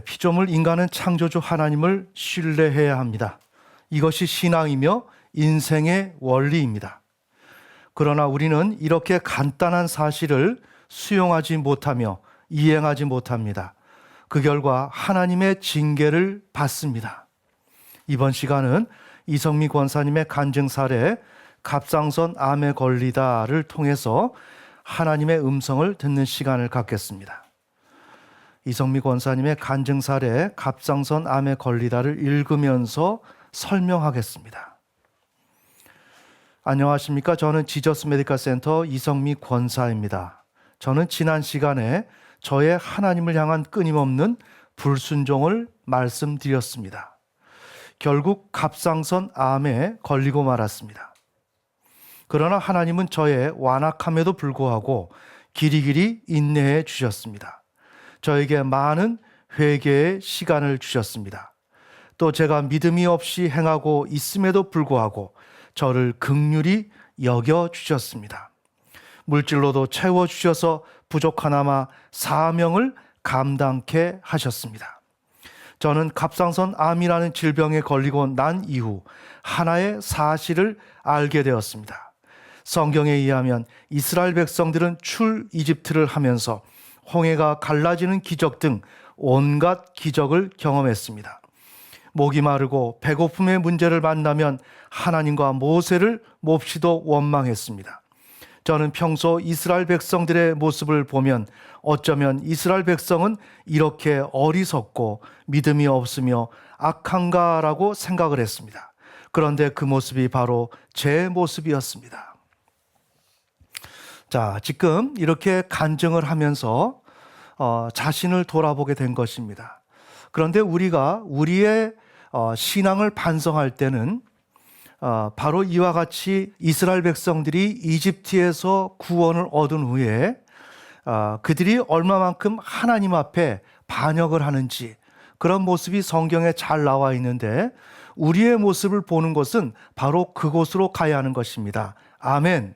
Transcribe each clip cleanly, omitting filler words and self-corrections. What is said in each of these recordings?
피조물 인간은 창조주 하나님을 신뢰해야 합니다. 이것이 신앙이며 인생의 원리입니다. 그러나 우리는 이렇게 간단한 사실을 수용하지 못하며 이행하지 못합니다. 그 결과 하나님의 징계를 받습니다. 이번 시간은 이성미 권사님의 간증 사례 갑상선 암에 걸리다를 통해서 하나님의 음성을 듣는 시간을 갖겠습니다. 이성미 권사님의 간증 사례 갑상선 암에 걸리다를 읽으면서 설명하겠습니다. 안녕하십니까? 저는 지저스 메디컬 센터 이성미 권사입니다. 저는 지난 시간에 저의 하나님을 향한 끊임없는 불순종을 말씀드렸습니다. 결국 갑상선 암에 걸리고 말았습니다. 그러나 하나님은 저의 완악함에도 불구하고 길이길이 인내해 주셨습니다. 저에게 많은 회개의 시간을 주셨습니다. 또 제가 믿음이 없이 행하고 있음에도 불구하고 저를 긍휼히 여겨주셨습니다. 물질로도 채워주셔서 부족하나마 사명을 감당케 하셨습니다. 저는 갑상선 암이라는 질병에 걸리고 난 이후 하나의 사실을 알게 되었습니다. 성경에 의하면 이스라엘 백성들은 출이집트를 하면서 홍해가 갈라지는 기적 등 온갖 기적을 경험했습니다. 목이 마르고 배고픔의 문제를 만나면 하나님과 모세를 몹시도 원망했습니다. 저는 평소 이스라엘 백성들의 모습을 보면 어쩌면 이스라엘 백성은 이렇게 어리석고 믿음이 없으며 악한가라고 생각을 했습니다. 그런데 그 모습이 바로 제 모습이었습니다. 자, 지금 이렇게 간증을 하면서 자신을 돌아보게 된 것입니다. 그런데 우리가 우리의 신앙을 반성할 때는 바로 이와 같이 이스라엘 백성들이 이집트에서 구원을 얻은 후에 그들이 얼마만큼 하나님 앞에 반역을 하는지 그런 모습이 성경에 잘 나와 있는데 우리의 모습을 보는 것은 바로 그곳으로 가야 하는 것입니다. 아멘.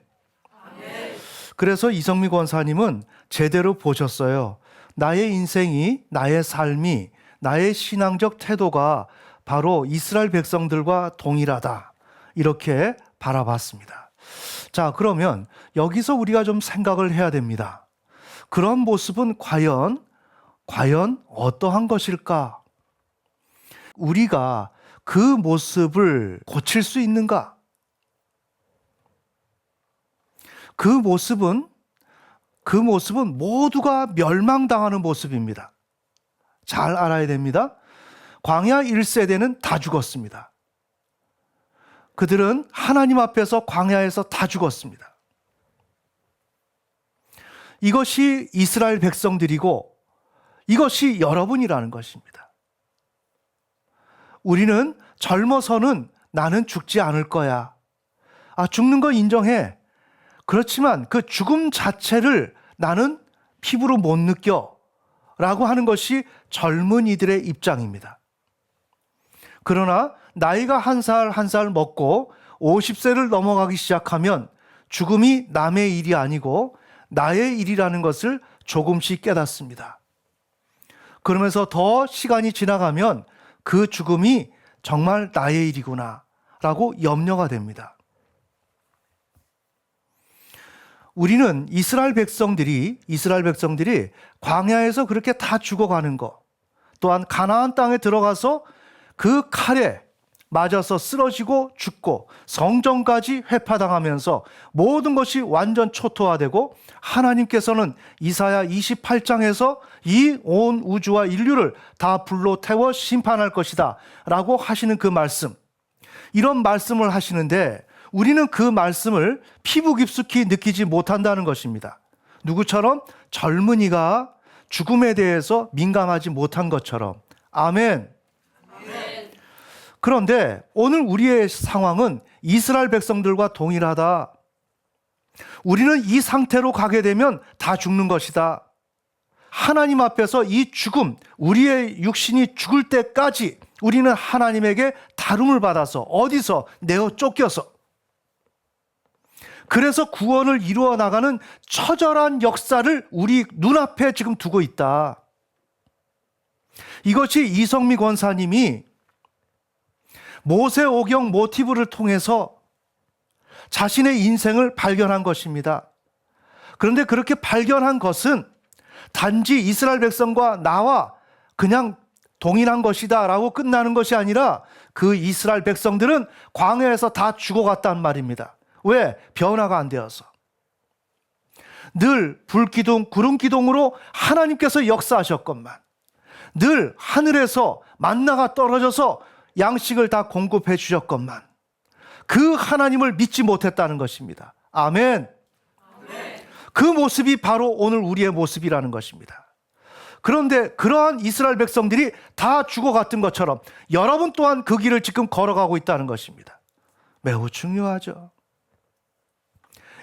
그래서 이성미 권사님은 제대로 보셨어요. 나의 인생이, 나의 삶이, 나의 신앙적 태도가 바로 이스라엘 백성들과 동일하다. 이렇게 바라봤습니다. 자, 그러면 여기서 우리가 좀 생각을 해야 됩니다. 그런 모습은 과연 어떠한 것일까? 우리가 그 모습을 고칠 수 있는가? 그 모습은 모두가 멸망당하는 모습입니다. 잘 알아야 됩니다. 광야 1세대는 다 죽었습니다. 그들은 하나님 앞에서 광야에서 다 죽었습니다. 이것이 이스라엘 백성들이고 이것이 여러분이라는 것입니다. 우리는 젊어서는 나는 죽지 않을 거야. 죽는 거 인정해. 그렇지만 그 죽음 자체를 나는 피부로 못 느껴 라고 하는 것이 젊은이들의 입장입니다. 그러나 나이가 한 살 한 살 먹고 50세를 넘어가기 시작하면 죽음이 남의 일이 아니고 나의 일이라는 것을 조금씩 깨닫습니다. 그러면서 더 시간이 지나가면 그 죽음이 정말 나의 일이구나 라고 염려가 됩니다. 우리는 이스라엘 백성들이 광야에서 그렇게 다 죽어가는 것, 또한 가나안 땅에 들어가서 그 칼에 맞아서 쓰러지고 죽고 성전까지 회파당하면서 모든 것이 완전 초토화되고 하나님께서는 이사야 28장에서 이 온 우주와 인류를 다 불로 태워 심판할 것이다 라고 하시는 그 말씀, 이런 말씀을 하시는데 우리는 그 말씀을 피부 깊숙이 느끼지 못한다는 것입니다. 누구처럼? 젊은이가 죽음에 대해서 민감하지 못한 것처럼. 아멘. 그런데 오늘 우리의 상황은 이스라엘 백성들과 동일하다. 우리는 이 상태로 가게 되면 다 죽는 것이다. 하나님 앞에서 이 죽음, 우리의 육신이 죽을 때까지 우리는 하나님에게 다름을 받아서 어디서 내어 쫓겨서 그래서 구원을 이루어 나가는 처절한 역사를 우리 눈앞에 지금 두고 있다. 이것이 이성미 권사님이 모세오경 모티브를 통해서 자신의 인생을 발견한 것입니다. 그런데 그렇게 발견한 것은 단지 이스라엘 백성과 나와 그냥 동일한 것이다 라고 끝나는 것이 아니라 그 이스라엘 백성들은 광야에서 다 죽어갔단 말입니다. 왜? 변화가 안 되어서. 늘 불기둥, 구름기둥으로 하나님께서 역사하셨건만, 늘 하늘에서 만나가 떨어져서 양식을 다 공급해 주셨건만 그 하나님을 믿지 못했다는 것입니다. 아멘. 그 모습이 바로 오늘 우리의 모습이라는 것입니다. 그런데 그러한 이스라엘 백성들이 다 죽어갔던 것처럼 여러분 또한 그 길을 지금 걸어가고 있다는 것입니다. 매우 중요하죠.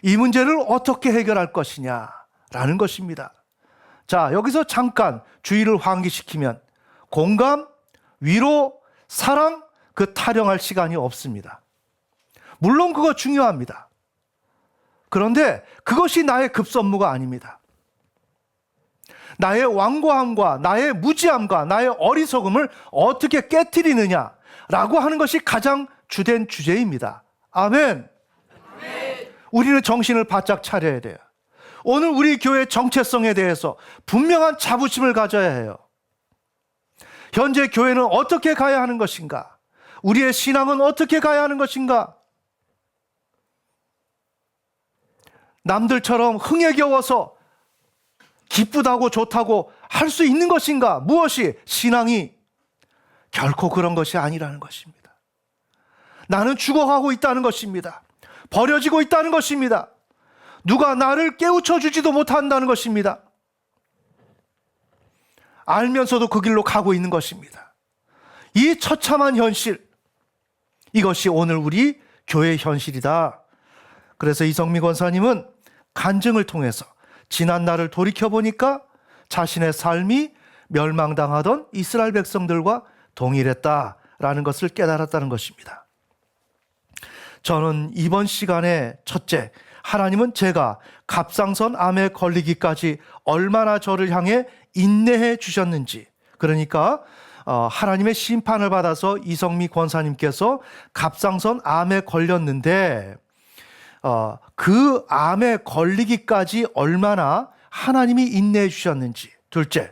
이 문제를 어떻게 해결할 것이냐라는 것입니다. 자, 여기서 잠깐 주의를 환기시키면 공감, 위로, 사랑, 그 타령할 시간이 없습니다. 물론 그거 중요합니다. 그런데 그것이 나의 급선무가 아닙니다. 나의 완고함과 나의 무지함과 나의 어리석음을 어떻게 깨트리느냐라고 하는 것이 가장 주된 주제입니다. 아멘. 우리는 정신을 바짝 차려야 돼요. 오늘 우리 교회의 정체성에 대해서 분명한 자부심을 가져야 해요. 현재 교회는 어떻게 가야 하는 것인가? 우리의 신앙은 어떻게 가야 하는 것인가? 남들처럼 흥에 겨워서 기쁘다고 좋다고 할 수 있는 것인가? 무엇이? 신앙이 결코 그런 것이 아니라는 것입니다. 나는 죽어가고 있다는 것입니다. 버려지고 있다는 것입니다. 누가 나를 깨우쳐 주지도 못한다는 것입니다. 알면서도 그 길로 가고 있는 것입니다. 이 처참한 현실, 이것이 오늘 우리 교회의 현실이다. 그래서 이성미 권사님은 간증을 통해서 지난 날을 돌이켜보니까 자신의 삶이 멸망당하던 이스라엘 백성들과 동일했다라는 것을 깨달았다는 것입니다. 저는 이번 시간에 첫째, 하나님은 제가 갑상선 암에 걸리기까지 얼마나 저를 향해 인내해 주셨는지, 그러니까 하나님의 심판을 받아서 이성미 권사님께서 갑상선 암에 걸렸는데 그 암에 걸리기까지 얼마나 하나님이 인내해 주셨는지, 둘째,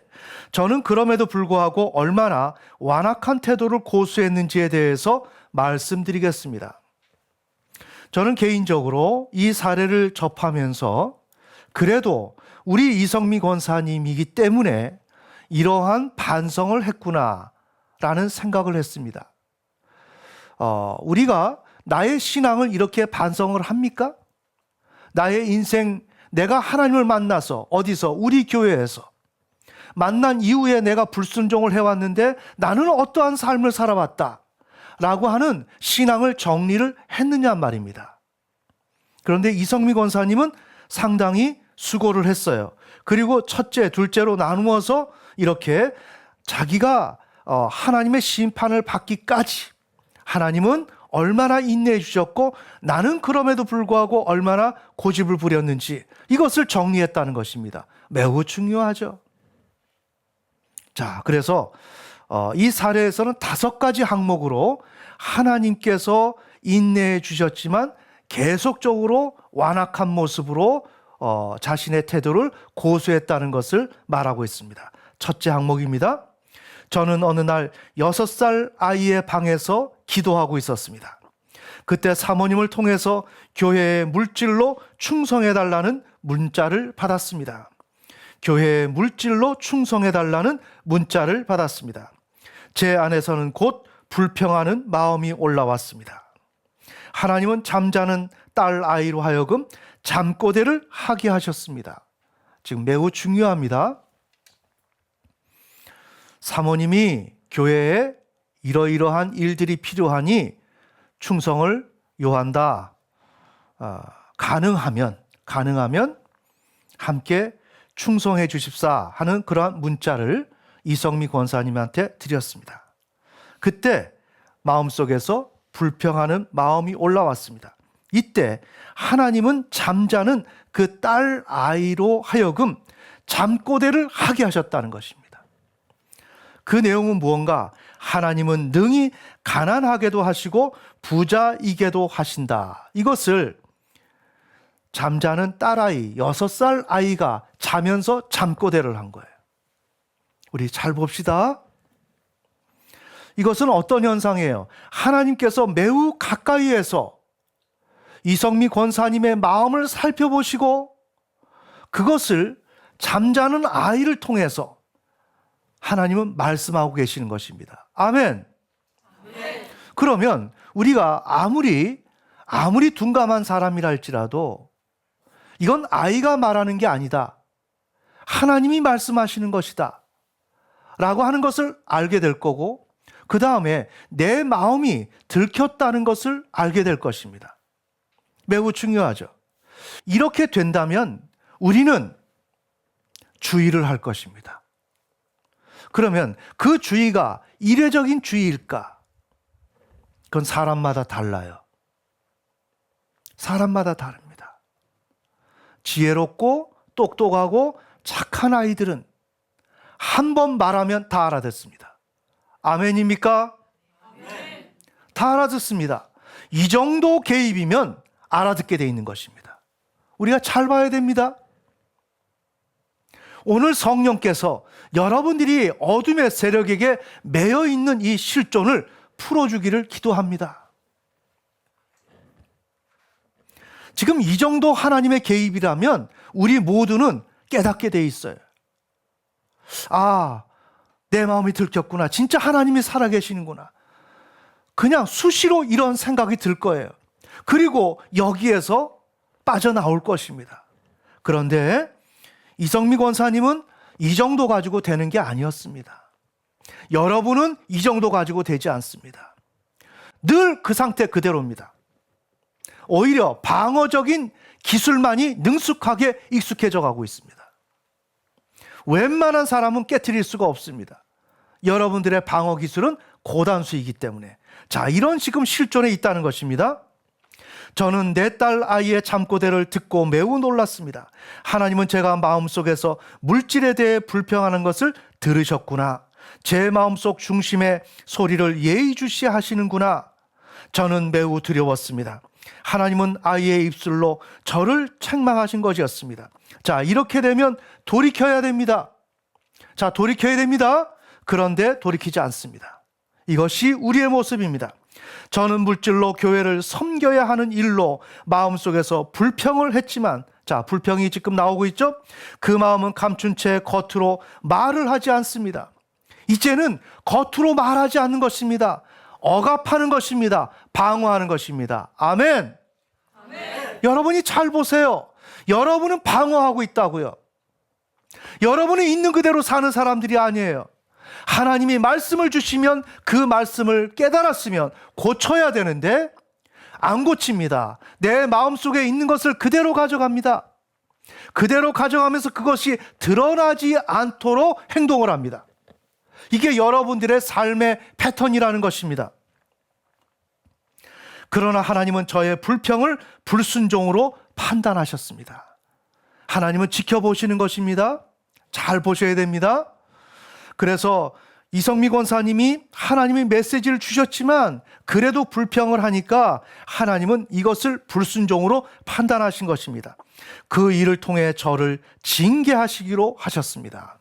저는 그럼에도 불구하고 얼마나 완악한 태도를 고수했는지에 대해서 말씀드리겠습니다. 저는 개인적으로 이 사례를 접하면서 그래도 우리 이성미 권사님이기 때문에 이러한 반성을 했구나라는 생각을 했습니다. 우리가 나의 신앙을 이렇게 반성을 합니까? 나의 인생, 내가 하나님을 만나서 어디서? 우리 교회에서 만난 이후에 내가 불순종을 해왔는데 나는 어떠한 삶을 살아왔다 라고 하는 신앙을 정리를 했느냐 말입니다. 그런데 이성미 권사님은 상당히 수고를 했어요. 그리고 첫째, 둘째로 나누어서 이렇게 자기가 하나님의 심판을 받기까지 하나님은 얼마나 인내해 주셨고 나는 그럼에도 불구하고 얼마나 고집을 부렸는지 이것을 정리했다는 것입니다. 매우 중요하죠. 자, 그래서 이 사례에서는 5가지 항목으로 하나님께서 인내해 주셨지만 계속적으로 완악한 모습으로 자신의 태도를 고수했다는 것을 말하고 있습니다. 첫째 항목입니다. 저는 어느 날 6살 아이의 방에서 기도하고 있었습니다. 그때 사모님을 통해서 교회의 물질로 충성해달라는 문자를 받았습니다. 교회의 물질로 충성해달라는 문자를 받았습니다. 제 안에서는 곧 불평하는 마음이 올라왔습니다. 하나님은 잠자는 딸 아이로 하여금 잠꼬대를 하게 하셨습니다. 지금 매우 중요합니다. 사모님이 교회에 이러이러한 일들이 필요하니 충성을 요한다. 가능하면 함께 충성해 주십사 하는 그러한 문자를 이성미 권사님한테 드렸습니다. 그때 마음속에서 불평하는 마음이 올라왔습니다. 이때 하나님은 잠자는 그 딸 아이로 하여금 잠꼬대를 하게 하셨다는 것입니다. 그 내용은 무언가? 하나님은 능히 가난하게도 하시고 부자이게도 하신다. 이것을 잠자는 딸아이, 6살 아이가 자면서 잠꼬대를 한 거예요. 우리 잘 봅시다. 이것은 어떤 현상이에요? 하나님께서 매우 가까이에서 이성미 권사님의 마음을 살펴보시고 그것을 잠자는 아이를 통해서 하나님은 말씀하고 계시는 것입니다. 아멘. 그러면 우리가 아무리 둔감한 사람이라 할지라도 이건 아이가 말하는 게 아니다. 하나님이 말씀하시는 것이다. 라고 하는 것을 알게 될 거고 그 다음에 내 마음이 들켰다는 것을 알게 될 것입니다. 매우 중요하죠. 이렇게 된다면 우리는 주의를 할 것입니다. 그러면 그 주의가 이례적인 주의일까? 그건 사람마다 달라요. 사람마다 다릅니다. 지혜롭고 똑똑하고 착한 아이들은 한 번 말하면 다 알아듣습니다. 아멘입니까? 아멘. 다 알아듣습니다. 이 정도 개입이면 알아듣게 돼 있는 것입니다. 우리가 잘 봐야 됩니다. 오늘 성령께서 여러분들이 어둠의 세력에게 매여 있는 이 실존을 풀어주기를 기도합니다. 지금 이 정도 하나님의 개입이라면 우리 모두는 깨닫게 돼 있어요. 아, 내 마음이 들켰구나. 진짜 하나님이 살아계시는구나. 그냥 수시로 이런 생각이 들 거예요. 그리고 여기에서 빠져나올 것입니다. 그런데 이성미 권사님은 이 정도 가지고 되는 게 아니었습니다. 여러분은 이 정도 가지고 되지 않습니다. 늘 그 상태 그대로입니다. 오히려 방어적인 기술만이 능숙하게 익숙해져 가고 있습니다. 웬만한 사람은 깨트릴 수가 없습니다. 여러분들의 방어 기술은 고단수이기 때문에. 자, 이런 지금 실존에 있다는 것입니다. 저는 내 딸 아이의 잠꼬대를 듣고 매우 놀랐습니다. 하나님은 제가 마음속에서 물질에 대해 불평하는 것을 들으셨구나. 제 마음속 중심의 소리를 예의주시 하시는구나. 저는 매우 두려웠습니다. 하나님은 아이의 입술로 저를 책망하신 것이었습니다. 자, 이렇게 되면 돌이켜야 됩니다. 자, 돌이켜야 됩니다. 그런데 돌이키지 않습니다. 이것이 우리의 모습입니다. 저는 물질로 교회를 섬겨야 하는 일로 마음속에서 불평을 했지만, 자, 불평이 지금 나오고 있죠? 그 마음은 감춘 채 겉으로 말을 하지 않습니다. 이제는 겉으로 말하지 않는 것입니다. 억압하는 것입니다. 방어하는 것입니다. 아멘. 아멘. 여러분이 잘 보세요. 여러분은 방어하고 있다고요. 여러분이 있는 그대로 사는 사람들이 아니에요. 하나님이 말씀을 주시면 그 말씀을 깨달았으면 고쳐야 되는데 안 고칩니다. 내 마음속에 있는 것을 그대로 가져갑니다. 그대로 가져가면서 그것이 드러나지 않도록 행동을 합니다. 이게 여러분들의 삶의 패턴이라는 것입니다. 그러나 하나님은 저의 불평을 불순종으로 판단하셨습니다. 하나님은 지켜보시는 것입니다. 잘 보셔야 됩니다. 그래서 이성미 권사님이 하나님의 메시지를 주셨지만 그래도 불평을 하니까 하나님은 이것을 불순종으로 판단하신 것입니다. 그 일을 통해 저를 징계하시기로 하셨습니다.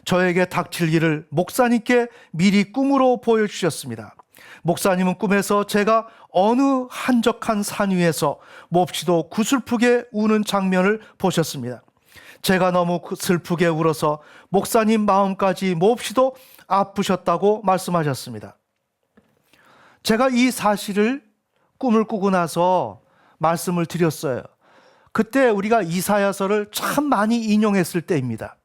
저에게 닥칠 일을 목사님께 미리 꿈으로 보여주셨습니다. 목사님은 꿈에서 제가 어느 한적한 산 위에서 몹시도 구슬프게 우는 장면을 보셨습니다. 제가 너무 슬프게 울어서 목사님 마음까지 몹시도 아프셨다고 말씀하셨습니다. 제가 이 사실을 꿈을 꾸고 나서 말씀을 드렸어요. 그때 우리가 이사야서를 참 많이 인용했을 때입니다.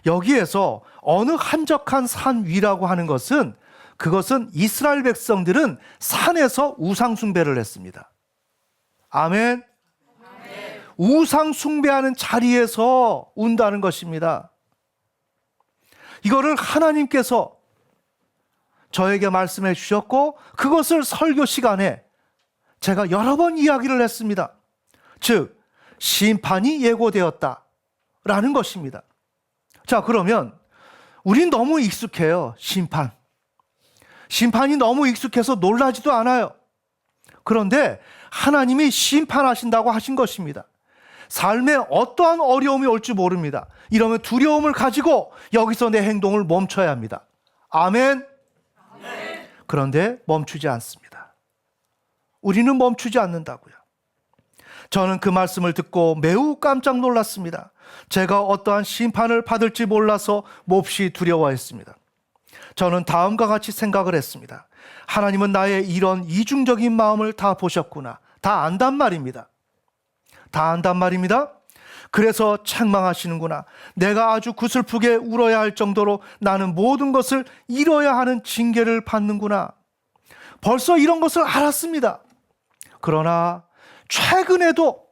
여기에서 어느 한적한 산 위라고 하는 것은 그것은 이스라엘 백성들은 산에서 우상 숭배를 했습니다. 아멘. 우상 숭배하는 자리에서 운다는 것입니다. 이거를 하나님께서 저에게 말씀해 주셨고 그것을 설교 시간에 제가 여러 번 이야기를 했습니다. 즉 심판이 예고되었다라는 것입니다. 자, 그러면 우린 너무 익숙해요. 심판이 너무 익숙해서 놀라지도 않아요. 그런데 하나님이 심판하신다고 하신 것입니다. 삶에 어떠한 어려움이 올지 모릅니다. 이러면 두려움을 가지고 여기서 내 행동을 멈춰야 합니다. 아멘. 그런데 멈추지 않습니다. 우리는 멈추지 않는다고요. 저는 그 말씀을 듣고 매우 깜짝 놀랐습니다. 제가 어떠한 심판을 받을지 몰라서 몹시 두려워했습니다. 저는 다음과 같이 생각을 했습니다. 하나님은 나의 이런 이중적인 마음을 다 보셨구나. 다 안단 말입니다. 그래서 책망하시는구나. 내가 아주 구슬프게 울어야 할 정도로 나는 모든 것을 잃어야 하는 징계를 받는구나. 벌써 이런 것을 알았습니다. 그러나 최근에도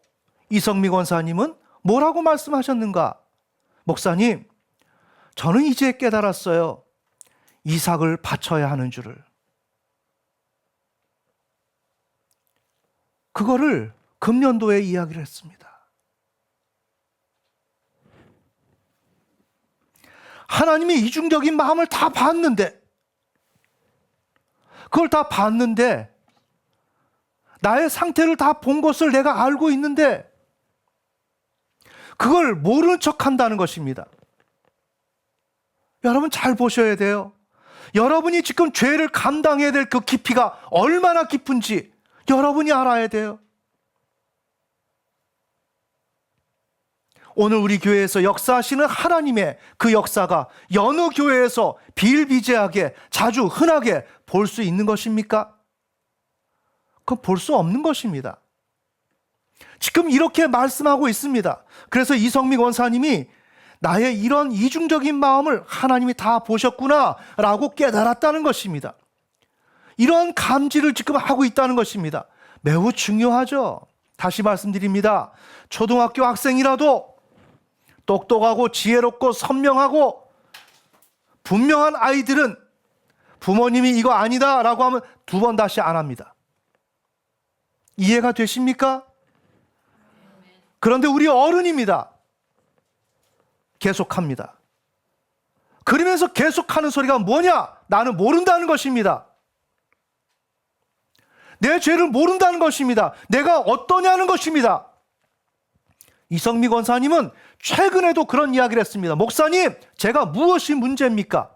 이성미 권사님은 뭐라고 말씀하셨는가? 목사님, 저는 이제 깨달았어요. 이삭을 바쳐야 하는 줄을. 그거를 금년도에 이야기를 했습니다. 하나님이 이중적인 마음을 다 봤는데, 그걸 다 봤는데, 나의 상태를 다 본 것을 내가 알고 있는데, 그걸 모르는 척 한다는 것입니다. 여러분 잘 보셔야 돼요. 여러분이 지금 죄를 감당해야 될 그 깊이가 얼마나 깊은지 여러분이 알아야 돼요. 오늘 우리 교회에서 역사하시는 하나님의 그 역사가 여느 교회에서 비일비재하게 자주 흔하게 볼 수 있는 것입니까? 그건 볼 수 없는 것입니다. 지금 이렇게 말씀하고 있습니다. 그래서 이성미 권사님이 나의 이런 이중적인 마음을 하나님이 다 보셨구나 라고 깨달았다는 것입니다. 이런 감지를 지금 하고 있다는 것입니다. 매우 중요하죠. 다시 말씀드립니다. 초등학교 학생이라도 똑똑하고 지혜롭고 선명하고 분명한 아이들은 부모님이 이거 아니다 라고 하면 두 번 다시 안 합니다. 이해가 되십니까? 그런데 우리 어른입니다. 계속합니다. 그러면서 계속하는 소리가 뭐냐? 나는 모른다는 것입니다. 내 죄를 모른다는 것입니다. 내가 어떠냐는 것입니다. 이성미 권사님은 최근에도 그런 이야기를 했습니다. 목사님, 제가 무엇이 문제입니까?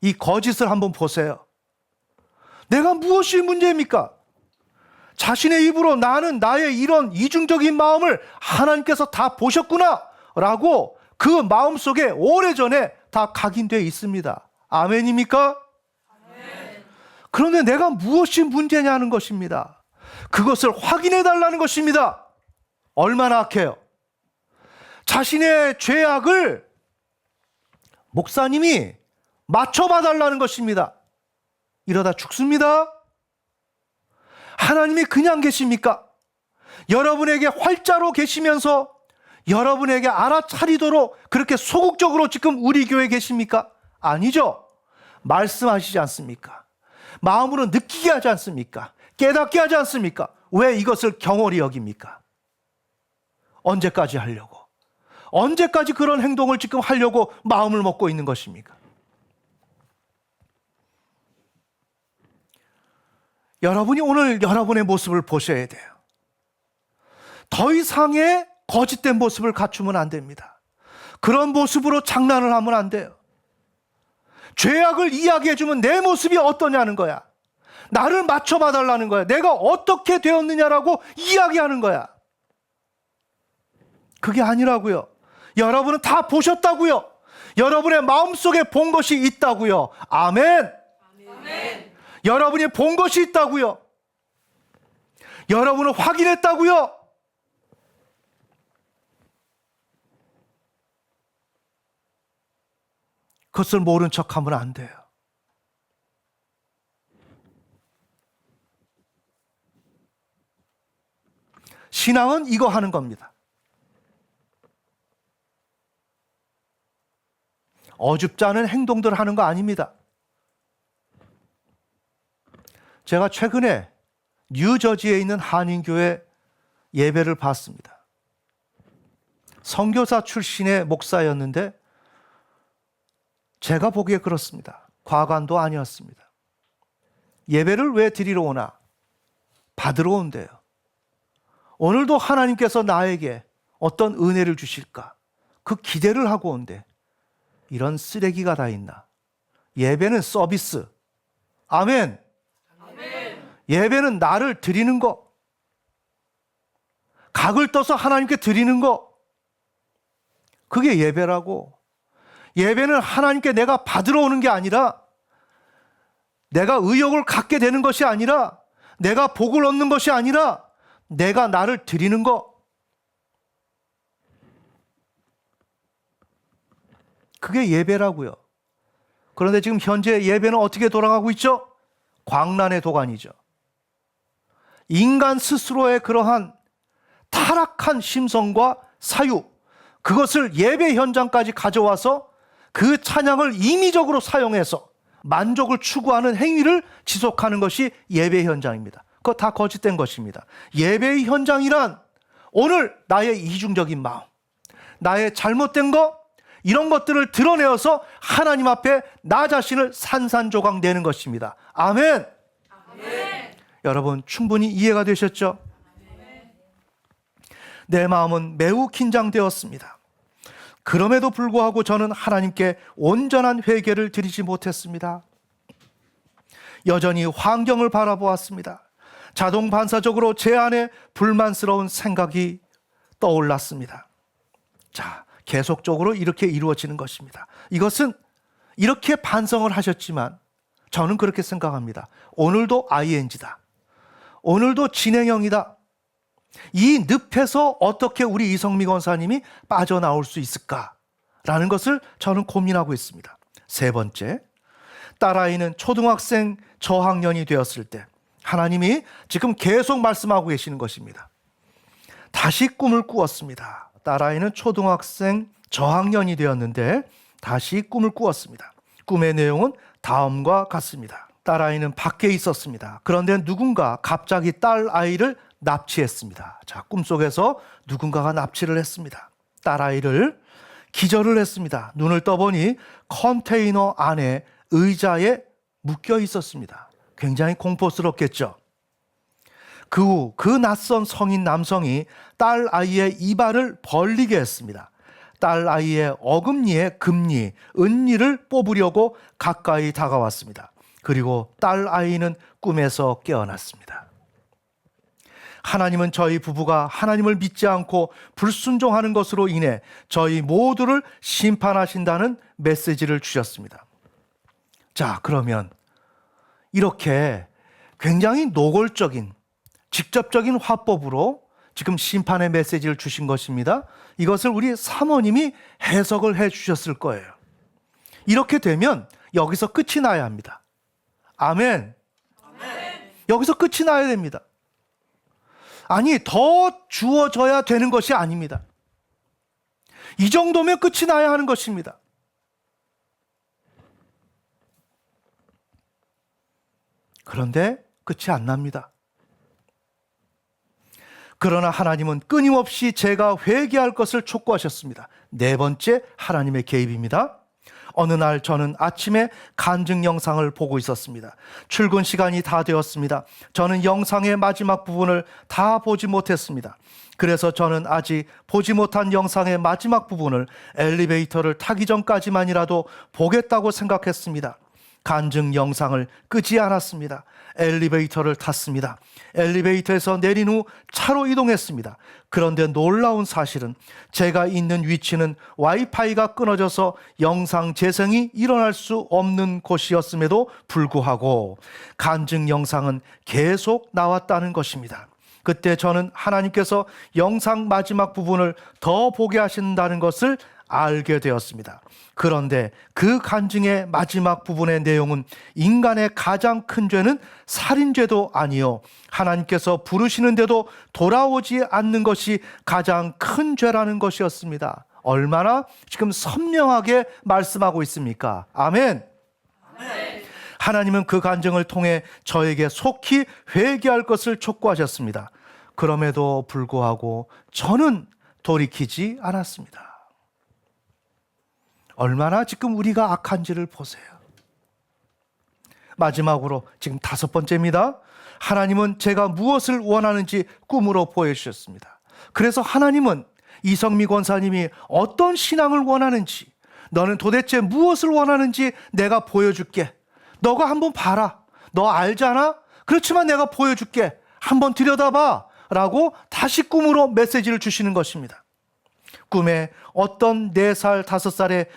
이 거짓을 한번 보세요. 내가 무엇이 문제입니까? 자신의 입으로 나는 나의 이런 이중적인 마음을 하나님께서 다 보셨구나 라고 그 마음속에 오래전에 다 각인되어 있습니다. 아멘입니까? 아멘. 그런데 내가 무엇이 문제냐는 것입니다. 그것을 확인해 달라는 것입니다. 얼마나 악해요. 자신의 죄악을 목사님이 맞춰봐 달라는 것입니다. 이러다 죽습니다. 하나님이 그냥 계십니까? 여러분에게 활자로 계시면서 여러분에게 알아차리도록 그렇게 소극적으로 지금 우리 교회에 계십니까? 아니죠. 말씀하시지 않습니까? 마음으로 느끼게 하지 않습니까? 깨닫게 하지 않습니까? 왜 이것을 경홀히 여깁니까? 언제까지 하려고? 언제까지 그런 행동을 지금 하려고 마음을 먹고 있는 것입니까? 여러분이 오늘 여러분의 모습을 보셔야 돼요. 더 이상의 거짓된 모습을 갖추면 안 됩니다. 그런 모습으로 장난을 하면 안 돼요. 죄악을 이야기해주면 내 모습이 어떠냐는 거야. 나를 맞춰봐 달라는 거야. 내가 어떻게 되었느냐라고 이야기하는 거야. 그게 아니라고요. 여러분은 다 보셨다고요. 여러분의 마음속에 본 것이 있다고요. 아멘. 아멘. 여러분이 본 것이 있다고요. 여러분은 확인했다고요. 그것을 모른 척하면 안 돼요. 신앙은 이거 하는 겁니다. 어줍지 않은 행동들 하는 거 아닙니다. 제가 최근에 뉴저지에 있는 한인교회 예배를 봤습니다. 선교사 출신의 목사였는데 제가 보기에 그렇습니다. 과관도 아니었습니다. 예배를 왜 드리러 오나? 받으러 온대요. 오늘도 하나님께서 나에게 어떤 은혜를 주실까? 그 기대를 하고 온대. 이런 쓰레기가 다 있나? 예배는 서비스. 아멘. 예배는 나를 드리는 거. 각을 떠서 하나님께 드리는 거. 그게 예배라고. 예배는 하나님께 내가 받으러 오는 게 아니라, 내가 의욕을 갖게 되는 것이 아니라, 내가 복을 얻는 것이 아니라, 내가 나를 드리는 거. 그게 예배라고요. 그런데 지금 현재 예배는 어떻게 돌아가고 있죠? 광란의 도가니죠. 인간 스스로의 그러한 타락한 심성과 사유, 그것을 예배 현장까지 가져와서 그 찬양을 임의적으로 사용해서 만족을 추구하는 행위를 지속하는 것이 예배 현장입니다. 그거 다 거짓된 것입니다. 예배의 현장이란 오늘 나의 이중적인 마음, 나의 잘못된 것, 이런 것들을 드러내어서 하나님 앞에 나 자신을 산산조각 내는 것입니다. 아멘. 아멘. 여러분 충분히 이해가 되셨죠? 아멘. 내 마음은 매우 긴장되었습니다. 그럼에도 불구하고 저는 하나님께 온전한 회개를 드리지 못했습니다. 여전히 환경을 바라보았습니다. 자동 반사적으로 제 안에 불만스러운 생각이 떠올랐습니다. 자, 계속적으로 이렇게 이루어지는 것입니다. 이것은 이렇게 반성을 하셨지만 저는 그렇게 생각합니다. 오늘도 ing다. 오늘도 진행형이다. 이 늪에서 어떻게 우리 이성미 권사님이 빠져나올 수 있을까라는 것을 저는 고민하고 있습니다. 세 번째, 딸아이는 초등학생 저학년이 되었을 때 하나님이 지금 계속 말씀하고 계시는 것입니다. 다시 꿈을 꾸었습니다. 딸아이는 초등학생 저학년이 되었는데 다시 꿈을 꾸었습니다. 꿈의 내용은 다음과 같습니다. 딸아이는 밖에 있었습니다. 그런데 누군가 갑자기 딸아이를 납치했습니다. 자, 꿈속에서 누군가가 납치를 했습니다. 딸아이를 기절을 했습니다. 눈을 떠보니 컨테이너 안에 의자에 묶여 있었습니다. 굉장히 공포스럽겠죠. 그 후 그 낯선 성인 남성이 딸아이의 이발을 벌리게 했습니다. 딸아이의 어금니에 금리, 은리를 뽑으려고 가까이 다가왔습니다. 그리고 딸아이는 꿈에서 깨어났습니다. 하나님은 저희 부부가 하나님을 믿지 않고 불순종하는 것으로 인해 저희 모두를 심판하신다는 메시지를 주셨습니다. 자, 그러면 이렇게 굉장히 노골적인 직접적인 화법으로 지금 심판의 메시지를 주신 것입니다. 이것을 우리 사모님이 해석을 해 주셨을 거예요. 이렇게 되면 여기서 끝이 나야 합니다. 아멘. 아멘. 여기서 끝이 나야 됩니다. 아니, 더 주어져야 되는 것이 아닙니다. 이 정도면 끝이 나야 하는 것입니다. 그런데 끝이 안 납니다. 그러나 하나님은 끊임없이 제가 회개할 것을 촉구하셨습니다. 네 번째, 하나님의 개입입니다. 어느 날 저는 아침에 간증 영상을 보고 있었습니다. 출근 시간이 다 되었습니다. 저는 영상의 마지막 부분을 다 보지 못했습니다. 그래서 저는 아직 보지 못한 영상의 마지막 부분을 엘리베이터를 타기 전까지만이라도 보겠다고 생각했습니다. 간증 영상을 끄지 않았습니다. 엘리베이터를 탔습니다. 엘리베이터에서 내린 후 차로 이동했습니다. 그런데 놀라운 사실은 제가 있는 위치는 와이파이가 끊어져서 영상 재생이 일어날 수 없는 곳이었음에도 불구하고 간증 영상은 계속 나왔다는 것입니다. 그때 저는 하나님께서 영상 마지막 부분을 더 보게 하신다는 것을 알게 되었습니다. 그런데 그 간증의 마지막 부분의 내용은 인간의 가장 큰 죄는 살인죄도 아니요 하나님께서 부르시는데도 돌아오지 않는 것이 가장 큰 죄라는 것이었습니다. 얼마나 지금 선명하게 말씀하고 있습니까? 아멘. 아멘. 하나님은 그 간증을 통해 저에게 속히 회개할 것을 촉구하셨습니다. 그럼에도 불구하고 저는 돌이키지 않았습니다. 얼마나 지금 우리가 악한지를 보세요. 마지막으로 지금 5번째입니다. 하나님은 제가 무엇을 원하는지 꿈으로 보여주셨습니다. 그래서 하나님은 이성미 권사님이 어떤 신앙을 원하는지, 너는 도대체 무엇을 원하는지 내가 보여줄게. 너가 한번 봐라. 너 알잖아? 그렇지만 내가 보여줄게. 한번 들여다봐. 라고 다시 꿈으로 메시지를 주시는 것입니다. 꿈에 어떤 4살, 5살의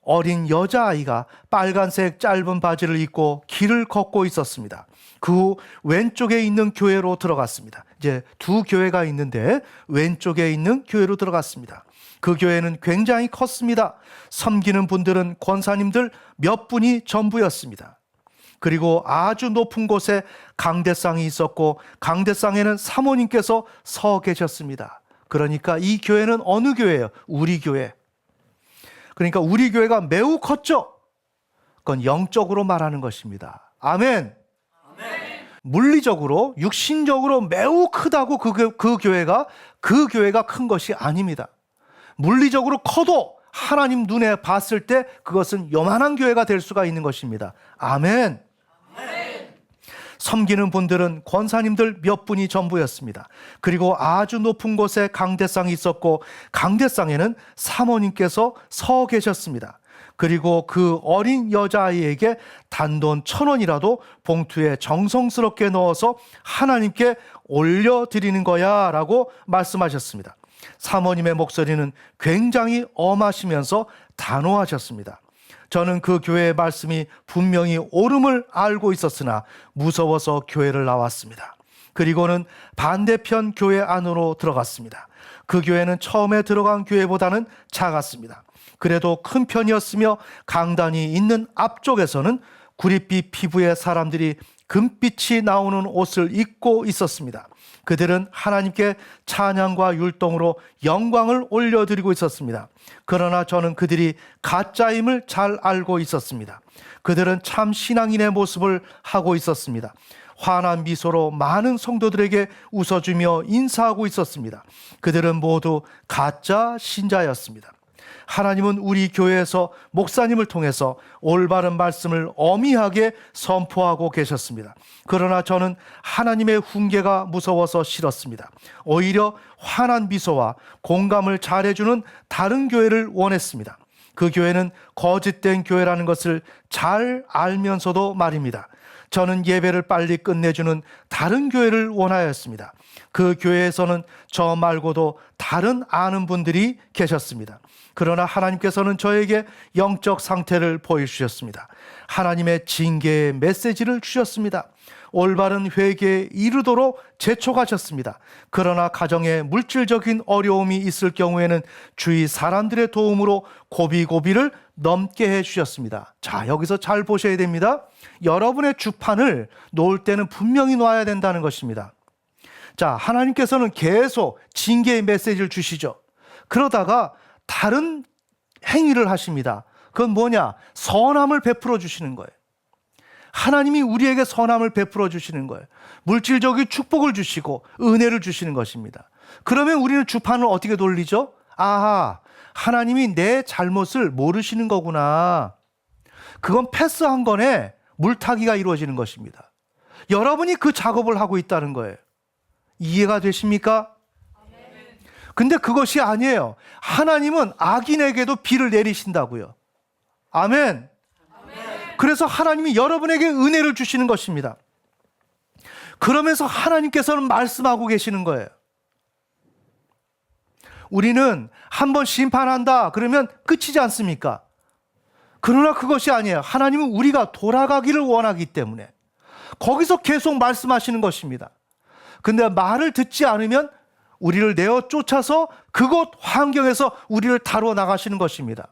어린 여자아이가 빨간색 짧은 바지를 입고 길을 걷고 있었습니다. 그 후 왼쪽에 있는 교회로 들어갔습니다. 이제 2 교회가 있는데 왼쪽에 있는 교회로 들어갔습니다. 그 교회는 굉장히 컸습니다. 섬기는 분들은 권사님들 몇 분이 전부였습니다. 그리고 아주 높은 곳에 강대상이 있었고 강대상에는 사모님께서 서 계셨습니다. 그러니까 이 교회는 어느 교회예요? 우리 교회. 그러니까 우리 교회가 매우 컸죠. 그건 영적으로 말하는 것입니다. 아멘. 물리적으로, 육신적으로 매우 크다고 그 교회가 큰 것이 아닙니다. 물리적으로 커도 하나님 눈에 봤을 때 그것은 요만한 교회가 될 수가 있는 것입니다. 아멘. 섬기는 분들은 권사님들 몇 분이 전부였습니다. 그리고 아주 높은 곳에 강대상이 있었고 강대상에는 사모님께서 서 계셨습니다. 그리고 그 어린 여자아이에게 단돈 1,000원이라도 봉투에 정성스럽게 넣어서 하나님께 올려드리는 거야 라고 말씀하셨습니다. 사모님의 목소리는 굉장히 엄하시면서 단호하셨습니다. 저는 그 교회의 말씀이 분명히 옳음을 알고 있었으나 무서워서 교회를 나왔습니다. 그리고는 반대편 교회 안으로 들어갔습니다. 그 교회는 처음에 들어간 교회보다는 작았습니다. 그래도 큰 편이었으며 강단이 있는 앞쪽에서는 구릿빛 피부의 사람들이 금빛이 나오는 옷을 입고 있었습니다. 그들은 하나님께 찬양과 율동으로 영광을 올려드리고 있었습니다. 그러나 저는 그들이 가짜임을 잘 알고 있었습니다. 그들은 참 신앙인의 모습을 하고 있었습니다. 환한 미소로 많은 성도들에게 웃어주며 인사하고 있었습니다. 그들은 모두 가짜 신자였습니다. 하나님은 우리 교회에서 목사님을 통해서 올바른 말씀을 엄히하게 선포하고 계셨습니다. 그러나 저는 하나님의 훈계가 무서워서 싫었습니다. 오히려 환한 미소와 공감을 잘해주는 다른 교회를 원했습니다. 그 교회는 거짓된 교회라는 것을 잘 알면서도 말입니다. 저는 예배를 빨리 끝내주는 다른 교회를 원하였습니다. 그 교회에서는 저 말고도 다른 아는 분들이 계셨습니다. 그러나 하나님께서는 저에게 영적 상태를 보여주셨습니다. 하나님의 징계의 메시지를 주셨습니다. 올바른 회개에 이르도록 재촉하셨습니다. 그러나 가정에 물질적인 어려움이 있을 경우에는 주위 사람들의 도움으로 고비고비를 넘게 해주셨습니다. 자, 여기서 잘 보셔야 됩니다. 여러분의 주판을 놓을 때는 분명히 놔야 된다는 것입니다. 자, 하나님께서는 계속 징계의 메시지를 주시죠. 그러다가 다른 행위를 하십니다. 그건 뭐냐? 선함을 베풀어 주시는 거예요. 하나님이 우리에게 선함을 베풀어 주시는 거예요. 물질적인 축복을 주시고 은혜를 주시는 것입니다. 그러면 우리는 주판을 어떻게 돌리죠? 아하, 하나님이 내 잘못을 모르시는 거구나. 그건 패스한 거네. 물타기가 이루어지는 것입니다. 여러분이 그 작업을 하고 있다는 거예요. 이해가 되십니까? 근데 그것이 아니에요. 하나님은 악인에게도 비를 내리신다고요. 아멘. 그래서 하나님이 여러분에게 은혜를 주시는 것입니다. 그러면서 하나님께서는 말씀하고 계시는 거예요. 우리는 한번 심판한다 그러면 끝이지 않습니까? 그러나 그것이 아니에요. 하나님은 우리가 돌아가기를 원하기 때문에 거기서 계속 말씀하시는 것입니다. 근데 말을 듣지 않으면 우리를 내어 쫓아서 그곳 환경에서 우리를 다루어 나가시는 것입니다.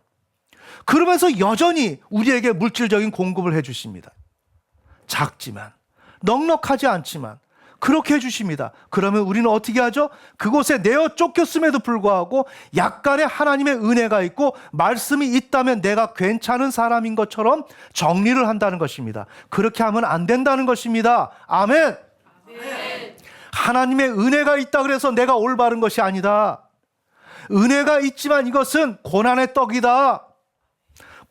그러면서 여전히 우리에게 물질적인 공급을 해주십니다. 작지만, 넉넉하지 않지만 그렇게 해주십니다. 그러면 우리는 어떻게 하죠? 그곳에 내어 쫓겼음에도 불구하고 약간의 하나님의 은혜가 있고 말씀이 있다면 내가 괜찮은 사람인 것처럼 정리를 한다는 것입니다. 그렇게 하면 안 된다는 것입니다. 아멘. 하나님의 은혜가 있다 그래서 내가 올바른 것이 아니다. 은혜가 있지만 이것은 고난의 떡이다.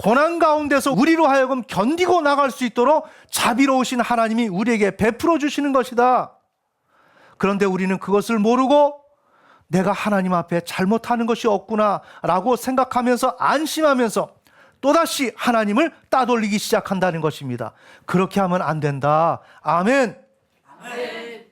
고난 가운데서 우리로 하여금 견디고 나갈 수 있도록 자비로우신 하나님이 우리에게 베풀어 주시는 것이다. 그런데 우리는 그것을 모르고 내가 하나님 앞에 잘못하는 것이 없구나 라고 생각하면서 안심하면서 또다시 하나님을 따돌리기 시작한다는 것입니다. 그렇게 하면 안 된다. 아멘. 아멘.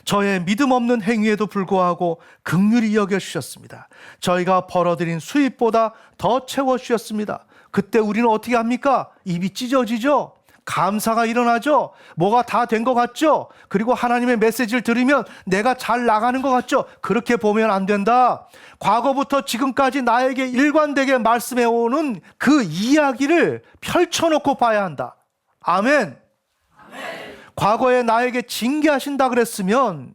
저의 믿음 없는 행위에도 불구하고 긍휼히 여겨주셨습니다. 저희가 벌어들인 수입보다 더 채워주셨습니다. 그때 우리는 어떻게 합니까? 입이 찢어지죠? 감사가 일어나죠? 뭐가 다 된 것 같죠? 그리고 하나님의 메시지를 들으면 내가 잘 나가는 것 같죠? 그렇게 보면 안 된다. 과거부터 지금까지 나에게 일관되게 말씀해오는 그 이야기를 펼쳐놓고 봐야 한다. 아멘. 아멘. 과거에 나에게 징계하신다 그랬으면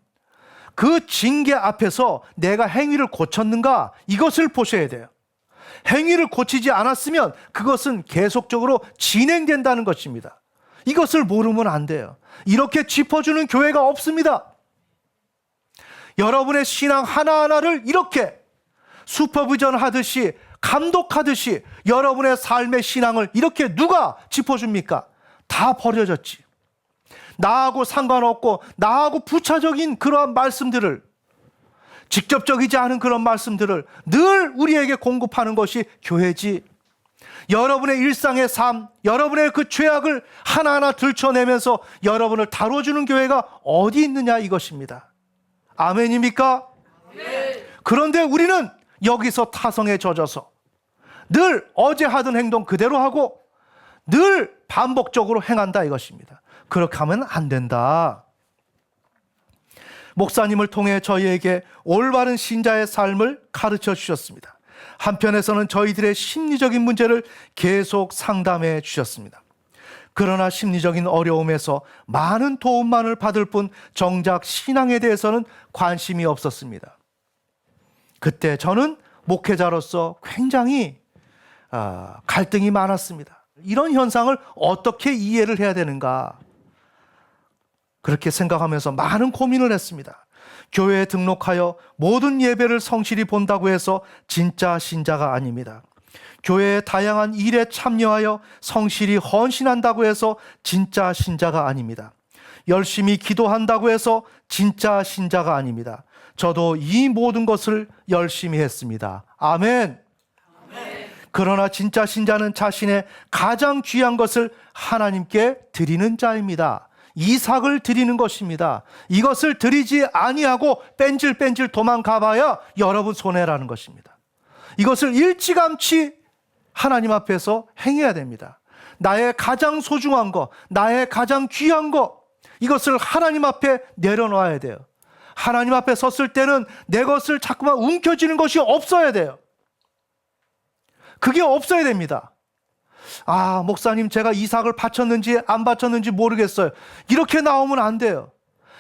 그 징계 앞에서 내가 행위를 고쳤는가? 이것을 보셔야 돼요. 행위를 고치지 않았으면 그것은 계속적으로 진행된다는 것입니다. 이것을 모르면 안 돼요. 이렇게 짚어주는 교회가 없습니다. 여러분의 신앙 하나하나를 이렇게 슈퍼비전 하듯이 감독하듯이 여러분의 삶의 신앙을 이렇게 누가 짚어줍니까? 다 버려졌지. 나하고 상관없고 나하고 부차적인 그러한 말씀들을, 직접적이지 않은 그런 말씀들을 늘 우리에게 공급하는 것이 교회지. 여러분의 일상의 삶, 여러분의 그 죄악을 하나하나 들춰내면서 여러분을 다뤄주는 교회가 어디 있느냐 이것입니다. 아멘입니까? 아멘. 그런데 우리는 여기서 타성에 젖어서 늘 어제 하던 행동 그대로 하고 늘 반복적으로 행한다 이것입니다. 그렇게 하면 안 된다. 목사님을 통해 저희에게 올바른 신자의 삶을 가르쳐 주셨습니다. 한편에서는 저희들의 심리적인 문제를 계속 상담해 주셨습니다. 그러나 심리적인 어려움에서 많은 도움만을 받을 뿐 정작 신앙에 대해서는 관심이 없었습니다. 그때 저는 목회자로서 굉장히 갈등이 많았습니다. 이런 현상을 어떻게 이해를 해야 되는가? 그렇게 생각하면서 많은 고민을 했습니다. 교회에 등록하여 모든 예배를 성실히 본다고 해서 진짜 신자가 아닙니다. 교회의 다양한 일에 참여하여 성실히 헌신한다고 해서 진짜 신자가 아닙니다. 열심히 기도한다고 해서 진짜 신자가 아닙니다. 저도 이 모든 것을 열심히 했습니다. 아멘. 그러나 진짜 신자는 자신의 가장 귀한 것을 하나님께 드리는 자입니다. 이삭을 드리는 것입니다. 이것을 드리지 아니하고 뺀질뺀질 도망가봐야 여러분 손해라는 것입니다. 이것을 일찌감치 하나님 앞에서 행해야 됩니다. 나의 가장 소중한 것, 나의 가장 귀한 것, 이것을 하나님 앞에 내려놓아야 돼요. 하나님 앞에 섰을 때는 내 것을 자꾸만 움켜쥐는 것이 없어야 돼요. 그게 없어야 됩니다. 아, 목사님 제가 이삭을 바쳤는지 안 바쳤는지 모르겠어요. 이렇게 나오면 안 돼요.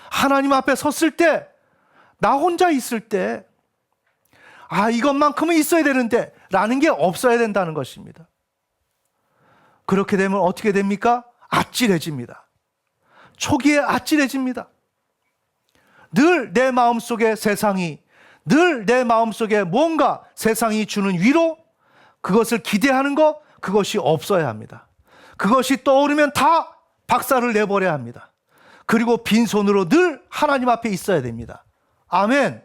하나님 앞에 섰을 때, 나 혼자 있을 때, 아, 이것만큼은 있어야 되는데 라는 게 없어야 된다는 것입니다. 그렇게 되면 어떻게 됩니까? 아찔해집니다. 초기에 아찔해집니다. 늘 내 마음속에 세상이, 늘 내 마음속에 뭔가 세상이 주는 위로, 그것을 기대하는 것, 그것이 없어야 합니다. 그것이 떠오르면 다 박살을 내버려야 합니다. 그리고 빈손으로 늘 하나님 앞에 있어야 됩니다. 아멘.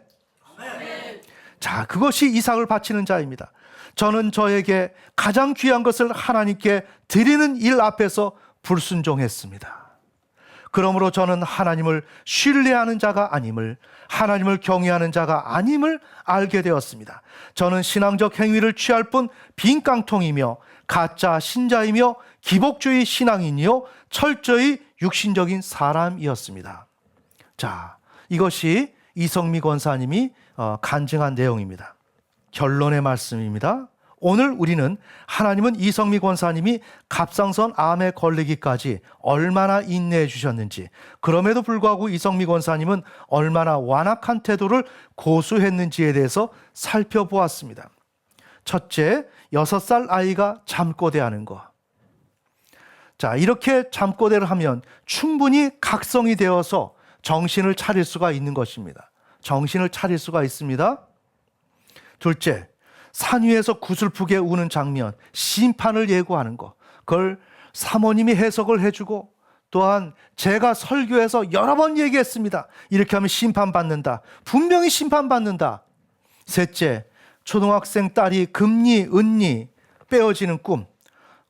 아멘. 자, 그것이 이삭을 바치는 자입니다. 저는 저에게 가장 귀한 것을 하나님께 드리는 일 앞에서 불순종했습니다. 그러므로 저는 하나님을 신뢰하는 자가 아님을, 하나님을 경외하는 자가 아님을 알게 되었습니다. 저는 신앙적 행위를 취할 뿐 빈깡통이며 가짜 신자이며 기복주의 신앙인이요 철저히 육신적인 사람이었습니다. 자, 이것이 이성미 권사님이 간증한 내용입니다. 결론의 말씀입니다. 오늘 우리는 하나님은 이성미 권사님이 갑상선 암에 걸리기까지 얼마나 인내해 주셨는지, 그럼에도 불구하고 이성미 권사님은 얼마나 완악한 태도를 고수했는지에 대해서 살펴보았습니다. 첫째, 6살 아이가 잠꼬대하는 것. 자, 이렇게 잠꼬대를 하면 충분히 각성이 되어서 정신을 차릴 수가 있는 것입니다. 정신을 차릴 수가 있습니다. 둘째, 산 위에서 구슬프게 우는 장면, 심판을 예고하는 거, 그걸 사모님이 해석을 해주고, 또한 제가 설교에서 여러 번 얘기했습니다. 이렇게 하면 심판받는다. 분명히 심판받는다. 셋째, 초등학생 딸이 금리, 은리 빼어지는 꿈.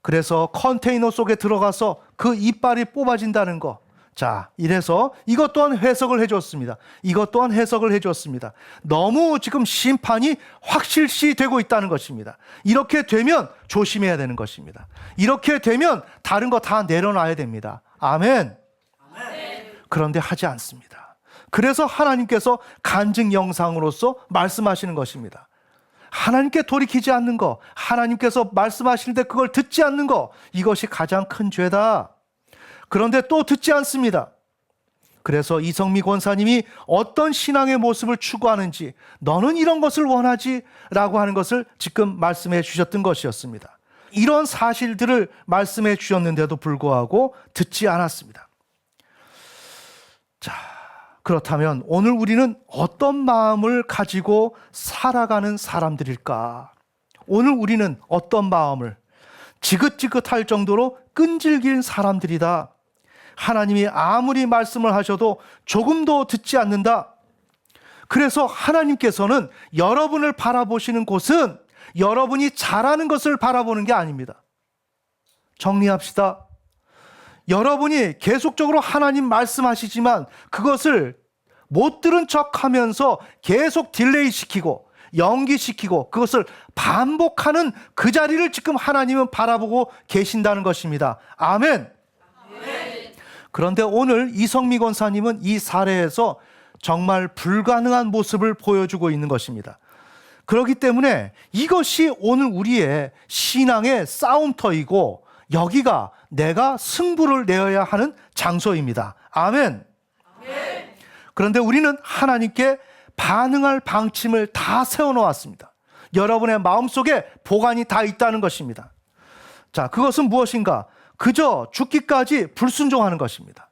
그래서 컨테이너 속에 들어가서 그 이빨이 뽑아진다는 거. 자, 이래서 이것 또한 해석을 해줬습니다. 이것 또한 해석을 해줬습니다. 너무 지금 심판이 확실시 되고 있다는 것입니다. 이렇게 되면 조심해야 되는 것입니다. 이렇게 되면 다른 거 다 내려놔야 됩니다. 아멘. 그런데 하지 않습니다. 그래서 하나님께서 간증 영상으로서 말씀하시는 것입니다. 하나님께 돌이키지 않는 거, 하나님께서 말씀하시는데 그걸 듣지 않는 거, 이것이 가장 큰 죄다. 그런데 또 듣지 않습니다. 그래서 이성미 권사님이 어떤 신앙의 모습을 추구하는지, 너는 이런 것을 원하지? 라고 하는 것을 지금 말씀해 주셨던 것이었습니다. 이런 사실들을 말씀해 주셨는데도 불구하고 듣지 않았습니다. 자, 그렇다면 오늘 우리는 어떤 마음을 가지고 살아가는 사람들일까? 오늘 우리는 어떤 마음을, 지긋지긋할 정도로 끈질긴 사람들이다. 하나님이 아무리 말씀을 하셔도 조금도 듣지 않는다. 그래서 하나님께서는 여러분을 바라보시는 곳은 여러분이 잘하는 것을 바라보는 게 아닙니다. 정리합시다. 여러분이 계속적으로 하나님 말씀하시지만 그것을 못 들은 척 하면서 계속 딜레이 시키고 연기시키고 그것을 반복하는 그 자리를 지금 하나님은 바라보고 계신다는 것입니다. 아멘. 그런데 오늘 이성미 권사님은 이 사례에서 정말 불가능한 모습을 보여주고 있는 것입니다. 그렇기 때문에 이것이 오늘 우리의 신앙의 싸움터이고 여기가 내가 승부를 내어야 하는 장소입니다. 아멘. 그런데 우리는 하나님께 반응할 방침을 다 세워놓았습니다. 여러분의 마음속에 보관이 다 있다는 것입니다. 자, 그것은 무엇인가? 그저 죽기까지 불순종하는 것입니다.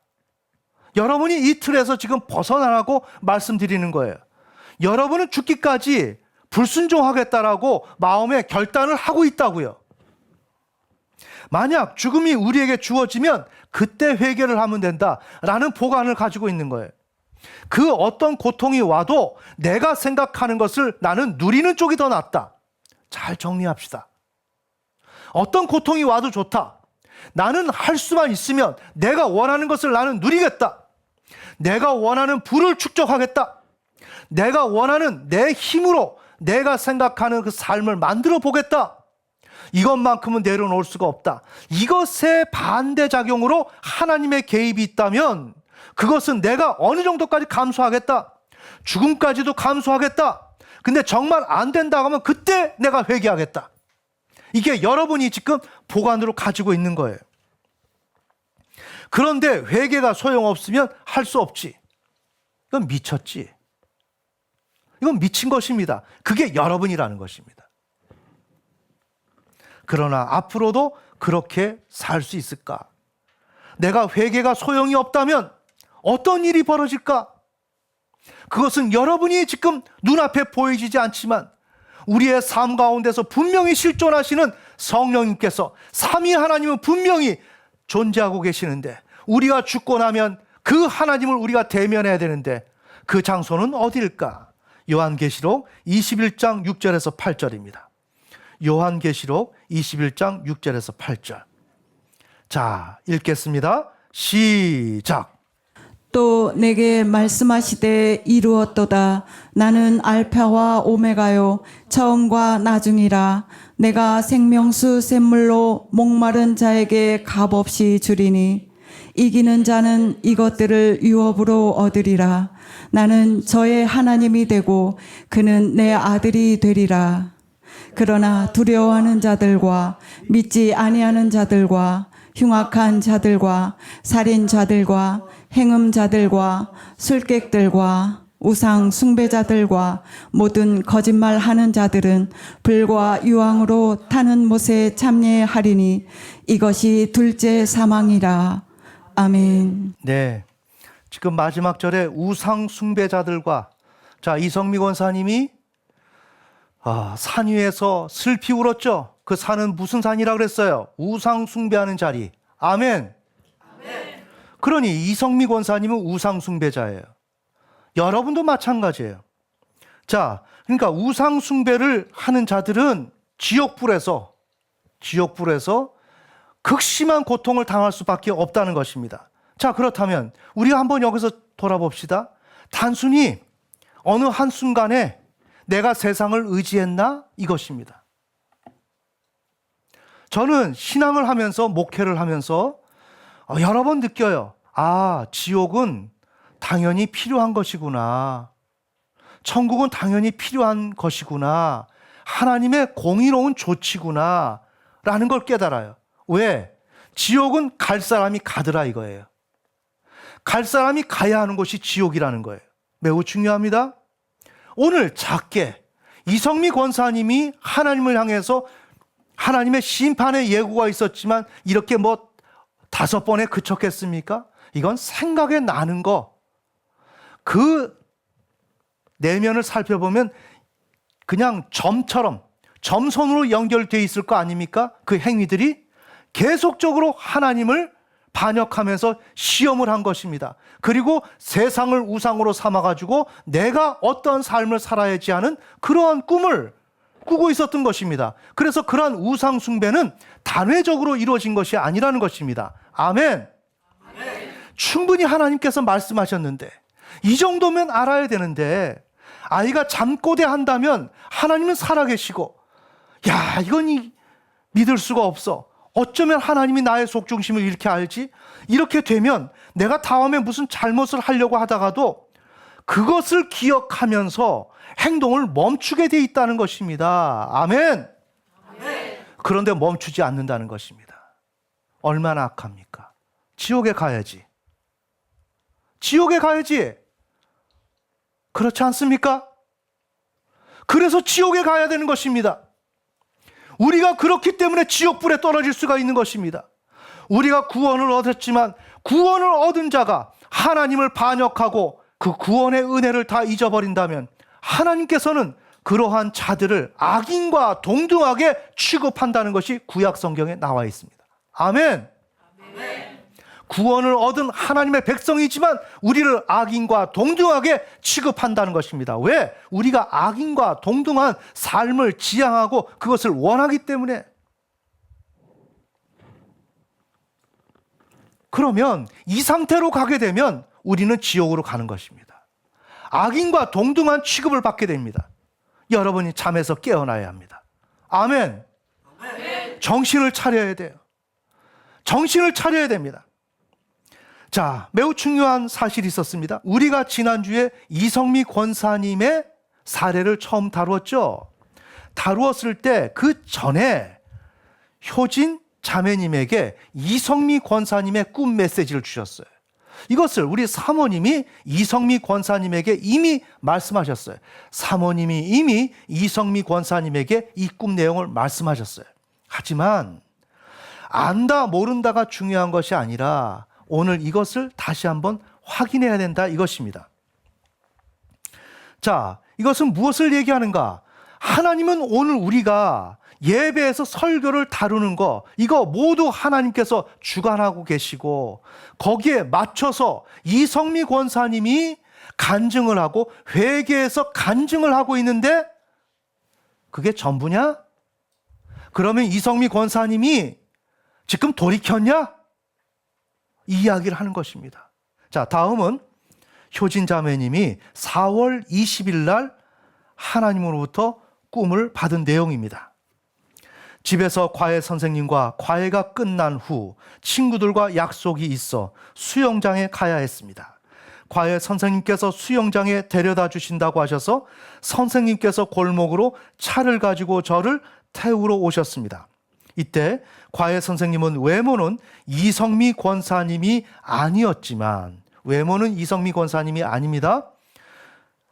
여러분이 이 틀에서 지금 벗어나라고 말씀드리는 거예요. 여러분은 죽기까지 불순종하겠다라고 마음에 결단을 하고 있다고요. 만약 죽음이 우리에게 주어지면 그때 회개를 하면 된다라는 보관을 가지고 있는 거예요. 그 어떤 고통이 와도 내가 생각하는 것을 나는 누리는 쪽이 더 낫다. 잘 정리합시다. 어떤 고통이 와도 좋다. 나는 할 수만 있으면 내가 원하는 것을 나는 누리겠다. 내가 원하는 부를 축적하겠다. 내가 원하는 내 힘으로 내가 생각하는 그 삶을 만들어 보겠다. 이것만큼은 내려놓을 수가 없다. 이것의 반대작용으로 하나님의 개입이 있다면 그것은 내가 어느 정도까지 감수하겠다. 죽음까지도 감수하겠다. 근데 정말 안 된다고 하면 그때 내가 회개하겠다. 이게 여러분이 지금 보관으로 가지고 있는 거예요. 그런데 회개가 소용없으면 할 수 없지. 이건 미쳤지. 이건 미친 것입니다. 그게 여러분이라는 것입니다. 그러나 앞으로도 그렇게 살 수 있을까? 내가 회개가 소용이 없다면 어떤 일이 벌어질까? 그것은 여러분이 지금 눈앞에 보이지 않지만 우리의 삶 가운데서 분명히 실존하시는 성령님께서 삼위 하나님은 분명히 존재하고 계시는데 우리가 죽고 나면 그 하나님을 우리가 대면해야 되는데 그 장소는 어디일까? 요한계시록 21장 6절에서 8절입니다. 요한계시록 21장 6절에서 8절. 자, 읽겠습니다. 시작. 또 내게 말씀하시되 이루었도다. 나는 알파와 오메가요 처음과 나중이라. 내가 생명수 샘물로 목마른 자에게 값없이 주리니 이기는 자는 이것들을 유업으로 얻으리라. 나는 저의 하나님이 되고 그는 내 아들이 되리라. 그러나 두려워하는 자들과 믿지 아니하는 자들과 흉악한 자들과 살인자들과 행음자들과 술객들과 우상 숭배자들과 모든 거짓말하는 자들은 불과 유황으로 타는 못에 참여하리니 이것이 둘째 사망이라. 아멘. 네, 지금 마지막 절에 우상 숭배자들과 자 이성미 권사님이 산 위에서 슬피 울었죠. 그 산은 무슨 산이라 그랬어요? 우상 숭배하는 자리. 아멘. 그러니 이성미 권사님은 우상 숭배자예요. 여러분도 마찬가지예요. 자, 그러니까 우상 숭배를 하는 자들은 지옥불에서 극심한 고통을 당할 수밖에 없다는 것입니다. 자, 그렇다면 우리가 한번 여기서 돌아봅시다. 단순히 어느 한순간에 내가 세상을 의지했나? 이것입니다. 저는 신앙을 하면서, 목회를 하면서 여러 번 느껴요. 지옥은 당연히 필요한 것이구나. 천국은 당연히 필요한 것이구나. 하나님의 공의로운 조치구나. 라는 걸 깨달아요. 왜? 지옥은 갈 사람이 가더라 이거예요. 갈 사람이 가야 하는 곳이 지옥이라는 거예요. 매우 중요합니다. 오늘 작게 이성미 권사님이 하나님을 향해서 하나님의 심판의 예고가 있었지만 이렇게 5번에 그쳤겠습니까? 이건 생각에 나는 거. 그 내면을 살펴보면 그냥 점처럼 점선으로 연결되어 있을 거 아닙니까? 그 행위들이 계속적으로 하나님을 반역하면서 시험을 한 것입니다. 그리고 세상을 우상으로 삼아가지고 내가 어떠한 삶을 살아야지 하는 그러한 꿈을 꾸고 있었던 것입니다. 그래서 그러한 우상 숭배는 단회적으로 이루어진 것이 아니라는 것입니다. 아멘. 충분히 하나님께서 말씀하셨는데 이 정도면 알아야 되는데 아이가 잠꼬대 한다면 하나님은 살아계시고 이건 믿을 수가 없어. 어쩌면 하나님이 나의 속중심을 이렇게 알지? 이렇게 되면 내가 다음에 무슨 잘못을 하려고 하다가도 그것을 기억하면서 행동을 멈추게 돼 있다는 것입니다. 아멘. 그런데 멈추지 않는다는 것입니다. 얼마나 악합니까? 지옥에 가야지. 지옥에 가야지. 그렇지 않습니까? 그래서 지옥에 가야 되는 것입니다. 우리가 그렇기 때문에 지옥불에 떨어질 수가 있는 것입니다. 우리가 구원을 얻었지만 구원을 얻은 자가 하나님을 반역하고 그 구원의 은혜를 다 잊어버린다면 하나님께서는 그러한 자들을 악인과 동등하게 취급한다는 것이 구약 성경에 나와 있습니다. 아멘. 구원을 얻은 하나님의 백성이지만 우리를 악인과 동등하게 취급한다는 것입니다. 왜? 우리가 악인과 동등한 삶을 지향하고 그것을 원하기 때문에. 그러면 이 상태로 가게 되면 우리는 지옥으로 가는 것입니다. 악인과 동등한 취급을 받게 됩니다. 여러분이 잠에서 깨어나야 합니다. 아멘. 정신을 차려야 돼요. 정신을 차려야 됩니다. 자, 매우 중요한 사실이 있었습니다. 우리가 지난주에 이성미 권사님의 사례를 처음 다루었죠. 다루었을 때 그 전에 효진 자매님에게 이성미 권사님의 꿈 메시지를 주셨어요. 이것을 우리 사모님이 이성미 권사님에게 이미 말씀하셨어요. 사모님이 이미 이성미 권사님에게 이 꿈 내용을 말씀하셨어요. 하지만 안다 모른다가 중요한 것이 아니라 오늘 이것을 다시 한번 확인해야 된다 이것입니다. 자, 이것은 무엇을 얘기하는가? 하나님은 오늘 우리가 예배에서 설교를 다루는 거 이거 모두 하나님께서 주관하고 계시고 거기에 맞춰서 이성미 권사님이 간증을 하고 회개해서 간증을 하고 있는데 그게 전부냐? 그러면 이성미 권사님이 지금 돌이켰냐? 이 이야기를 하는 것입니다. 자, 다음은 효진 자매님이 4월 20일 날 하나님으로부터 꿈을 받은 내용입니다. 집에서 과외 선생님과 과외가 끝난 후 친구들과 약속이 있어 수영장에 가야 했습니다. 과외 선생님께서 수영장에 데려다 주신다고 하셔서 선생님께서 골목으로 차를 가지고 저를 태우러 오셨습니다. 이때 과외 선생님은 외모는 이성미 권사님이 아니었지만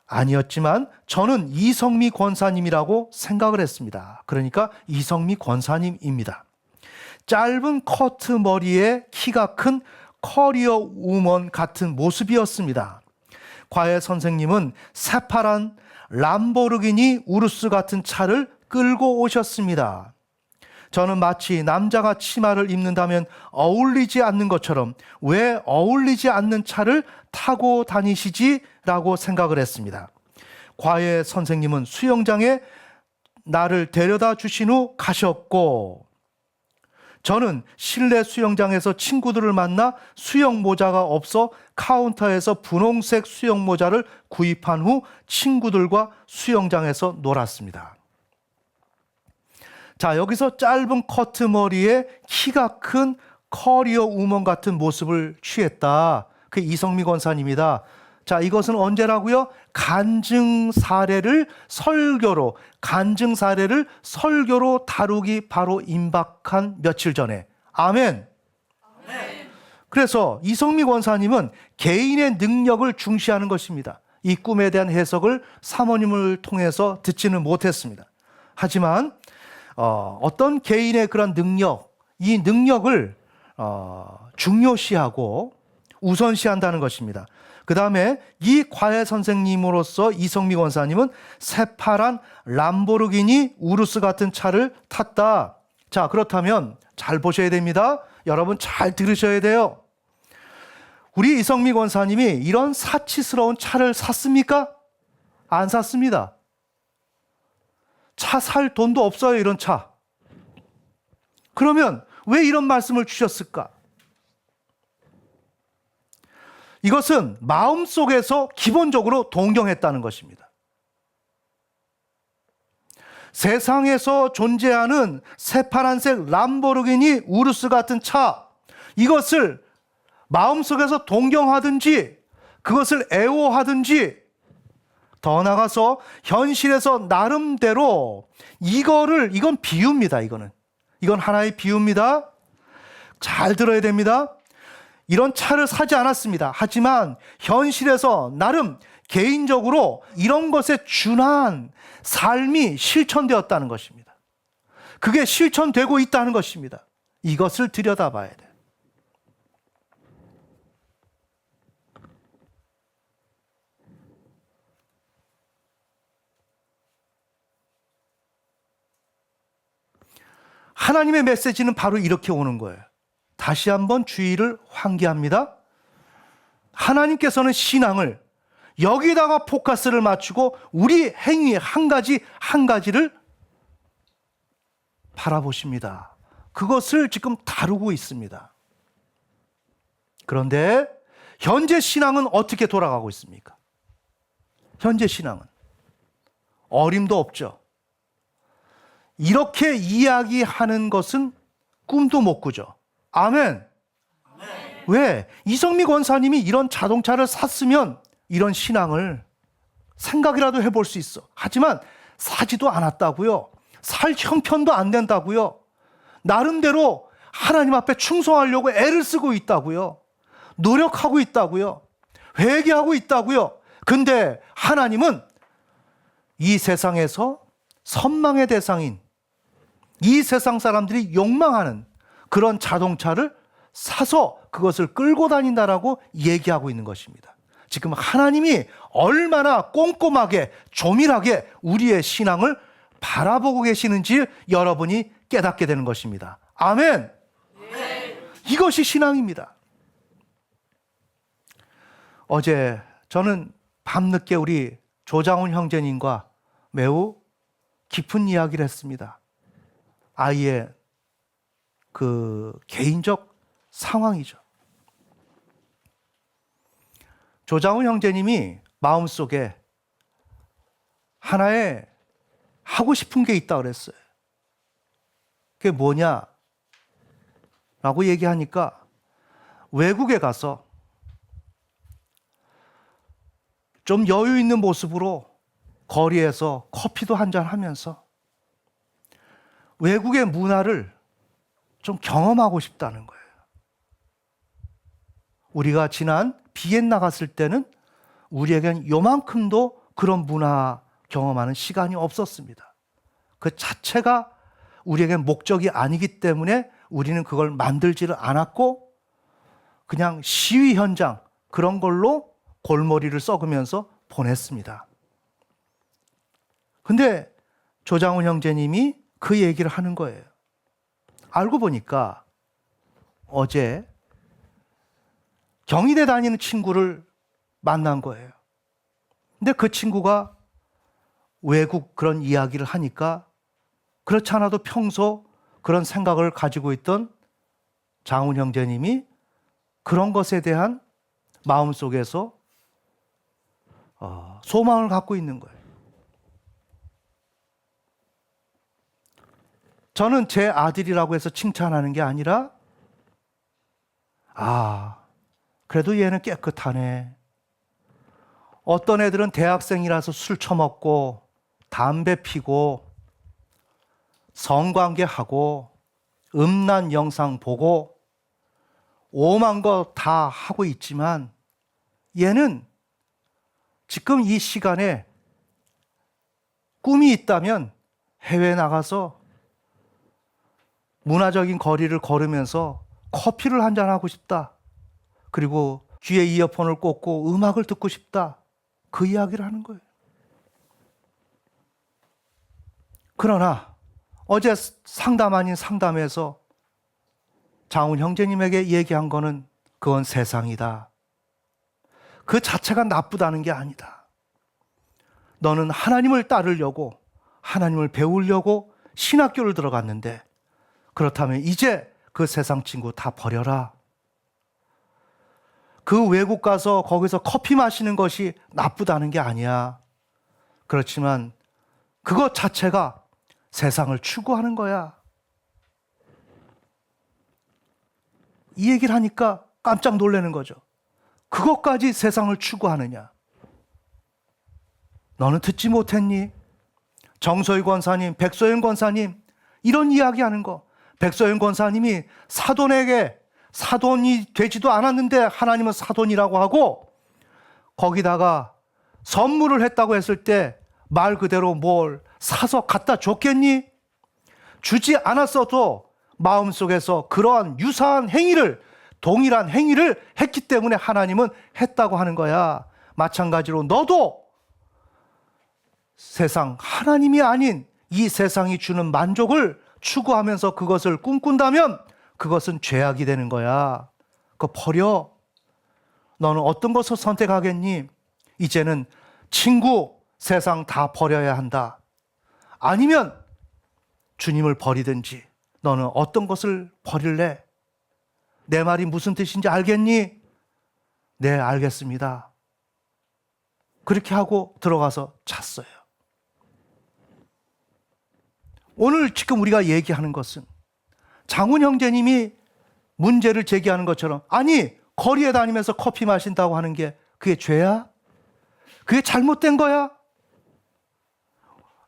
아니었지만 저는 이성미 권사님이라고 생각을 했습니다. 그러니까 이성미 권사님입니다. 짧은 커트 머리에 키가 큰 커리어 우먼 같은 모습이었습니다. 과외 선생님은 새파란 람보르기니 우루스 같은 차를 끌고 오셨습니다. 저는 마치 남자가 치마를 입는다면 어울리지 않는 것처럼 왜 어울리지 않는 차를 타고 다니시지라고 생각을 했습니다. 과외 선생님은 수영장에 나를 데려다 주신 후 가셨고, 저는 실내 수영장에서 친구들을 만나 수영 모자가 없어 카운터에서 분홍색 수영 모자를 구입한 후 친구들과 수영장에서 놀았습니다. 자, 여기서 짧은 커트 머리에 키가 큰 커리어 우먼 같은 모습을 취했다. 그 이성미 권사님이다. 자, 이것은 언제라고요? 간증 사례를 설교로 다루기 바로 임박한 며칠 전에. 아멘. 그래서 이성미 권사님은 개인의 능력을 중시하는 것입니다. 이 꿈에 대한 해석을 사모님을 통해서 듣지는 못했습니다. 하지만 어떤 개인의 그런 능력, 이 능력을 중요시하고 우선시한다는 것입니다. 그 다음에 이 과외 선생님으로서 이성미 권사님은 새파란 람보르기니 우루스 같은 차를 탔다. 자, 그렇다면 잘 보셔야 됩니다. 여러분 잘 들으셔야 돼요. 우리 이성미 권사님이 이런 사치스러운 차를 샀습니까? 안 샀습니다. 차 살 돈도 없어요, 이런 차. 그러면 왜 이런 말씀을 주셨을까? 이것은 마음속에서 기본적으로 동경했다는 것입니다. 세상에서 존재하는 새파란색 람보르기니 우루스 같은 차, 이것을 마음속에서 동경하든지 그것을 애호하든지, 더 나아가서 현실에서 나름대로 이건 비유입니다. 이건 하나의 비유입니다. 잘 들어야 됩니다. 이런 차를 사지 않았습니다. 하지만 현실에서 나름 개인적으로 이런 것에 준한 삶이 실천되었다는 것입니다. 그게 실천되고 있다는 것입니다. 이것을 들여다봐야 돼요. 하나님의 메시지는 바로 이렇게 오는 거예요. 다시 한번 주의를 환기합니다. 하나님께서는 신앙을 여기다가 포커스를 맞추고 우리 행위의 한 가지를 바라보십니다. 그것을 지금 다루고 있습니다. 그런데 현재 신앙은 어떻게 돌아가고 있습니까? 현재 신앙은 어림도 없죠. 이렇게 이야기하는 것은 꿈도 못 꾸죠. 아멘. 왜? 이성미 권사님이 이런 자동차를 샀으면 이런 신앙을 생각이라도 해볼 수 있어. 하지만 사지도 않았다고요. 살 형편도 안 된다고요. 나름대로 하나님 앞에 충성하려고 애를 쓰고 있다고요. 노력하고 있다고요. 회개하고 있다고요. 근데 하나님은 이 세상에서 선망의 대상인, 이 세상 사람들이 욕망하는 그런 자동차를 사서 그것을 끌고 다닌다라고 얘기하고 있는 것입니다. 지금 하나님이 얼마나 꼼꼼하게 조밀하게 우리의 신앙을 바라보고 계시는지 여러분이 깨닫게 되는 것입니다. 아멘. 이것이 신앙입니다. 어제 저는 밤늦게 우리 조장훈 형제님과 매우 깊은 이야기를 했습니다. 아이의 그 개인적 상황이죠. 조장훈 형제님이 마음속에 하나의 하고 싶은 게 있다 그랬어요. 그게 뭐냐? 라고 얘기하니까 외국에 가서 좀 여유 있는 모습으로 거리에서 커피도 한잔 하면서 외국의 문화를 좀 경험하고 싶다는 거예요. 우리가 지난 비엔나 갔을 때는 우리에겐 요만큼도 그런 문화 경험하는 시간이 없었습니다. 그 자체가 우리에겐 목적이 아니기 때문에 우리는 그걸 만들지를 않았고 그냥 시위 현장 그런 걸로 골머리를 썩으면서 보냈습니다. 근데 조장훈 형제님이 그 얘기를 하는 거예요. 알고 보니까 어제 경희대 다니는 친구를 만난 거예요. 근데 그 친구가 외국 그런 이야기를 하니까 그렇지 않아도 평소 그런 생각을 가지고 있던 장훈 형제님이 그런 것에 대한 마음속에서 소망을 갖고 있는 거예요. 저는 제 아들이라고 해서 칭찬하는 게 아니라 그래도 얘는 깨끗하네. 어떤 애들은 대학생이라서 술 처먹고 담배 피고 성관계하고 음란 영상 보고 오만 거 다 하고 있지만 얘는 지금 이 시간에 꿈이 있다면 해외 나가서 문화적인 거리를 걸으면서 커피를 한잔 하고 싶다. 그리고 귀에 이어폰을 꽂고 음악을 듣고 싶다. 그 이야기를 하는 거예요. 그러나 어제 상담 아닌 상담에서 장훈 형제님에게 얘기한 거는 그건 세상이다. 그 자체가 나쁘다는 게 아니다. 너는 하나님을 따르려고 하나님을 배우려고 신학교를 들어갔는데 그렇다면 이제 그 세상 친구 다 버려라. 그 외국 가서 거기서 커피 마시는 것이 나쁘다는 게 아니야. 그렇지만 그것 자체가 세상을 추구하는 거야. 이 얘기를 하니까 깜짝 놀라는 거죠. 그것까지 세상을 추구하느냐? 너는 듣지 못했니? 정소희 권사님, 백소연 권사님 이런 이야기하는 거. 백소연 권사님이 사돈에게 사돈이 되지도 않았는데 하나님은 사돈이라고 하고 거기다가 선물을 했다고 했을 때 말 그대로 뭘 사서 갖다 줬겠니? 주지 않았어도 마음속에서 그러한 유사한 행위를 동일한 행위를 했기 때문에 하나님은 했다고 하는 거야. 마찬가지로 너도 세상 하나님이 아닌 이 세상이 주는 만족을 추구하면서 그것을 꿈꾼다면 그것은 죄악이 되는 거야. 그거 버려. 너는 어떤 것을 선택하겠니? 이제는 친구, 세상 다 버려야 한다. 아니면 주님을 버리든지 너는 어떤 것을 버릴래? 내 말이 무슨 뜻인지 알겠니? 네, 알겠습니다. 그렇게 하고 들어가서 잤어요. 오늘 지금 우리가 얘기하는 것은 장훈 형제님이 문제를 제기하는 것처럼 아니 거리에 다니면서 커피 마신다고 하는 게 그게 죄야? 그게 잘못된 거야?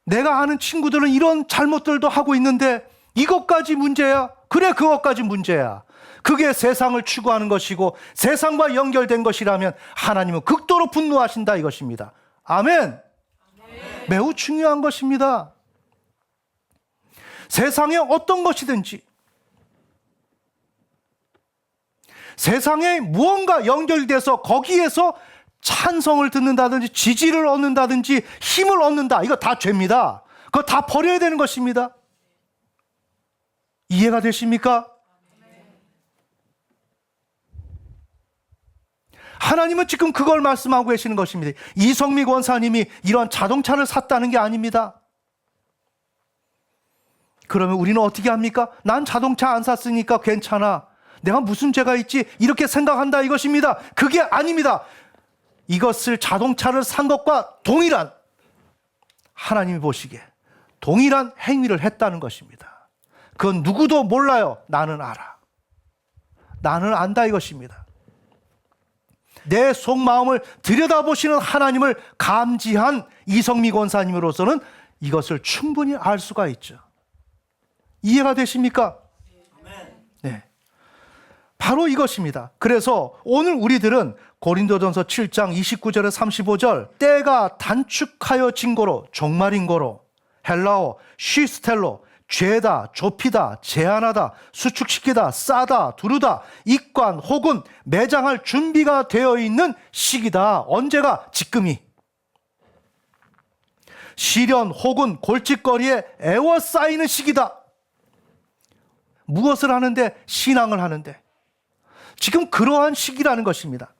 내가 아는 친구들은 이런 잘못들도 하고 있는데 이것까지 문제야? 그래, 그것까지 문제야. 그게 세상을 추구하는 것이고 세상과 연결된 것이라면 하나님은 극도로 분노하신다 이것입니다. 아멘. 매우 중요한 것입니다. 세상에 어떤 것이든지 세상에 무언가 연결돼서 거기에서 찬성을 듣는다든지 지지를 얻는다든지 힘을 얻는다. 이거 다 죄입니다. 그거 다 버려야 되는 것입니다. 이해가 되십니까? 하나님은 지금 그걸 말씀하고 계시는 것입니다. 이성미 권사님이 이런 자동차를 샀다는 게 아닙니다. 그러면 우리는 어떻게 합니까? 난 자동차 안 샀으니까 괜찮아. 내가 무슨 죄가 있지? 이렇게 생각한다 이것입니다. 그게 아닙니다. 이것을 자동차를 산 것과 동일한 하나님이 보시기에 동일한 행위를 했다는 것입니다. 그건 누구도 몰라요. 나는 알아. 나는 안다 이것입니다. 내 속마음을 들여다보시는 하나님을 감지한 이성미 권사님으로서는 이것을 충분히 알 수가 있죠. 이해가 되십니까? 네. 바로 이것입니다. 그래서 오늘 우리들은 고린도전서 7장 29절에 35절 때가 단축하여진 거로 종말인 거로 헬라어 쉬스텔로 죄다, 좁히다, 제한하다, 수축시키다, 싸다, 두르다, 입관 혹은 매장할 준비가 되어 있는 시기다. 언제가? 지금이. 시련 혹은 골칫거리에 애워싸이는 시기다. 무엇을 하는데? 신앙을 하는데. 지금 그러한 시기라는 것입니다.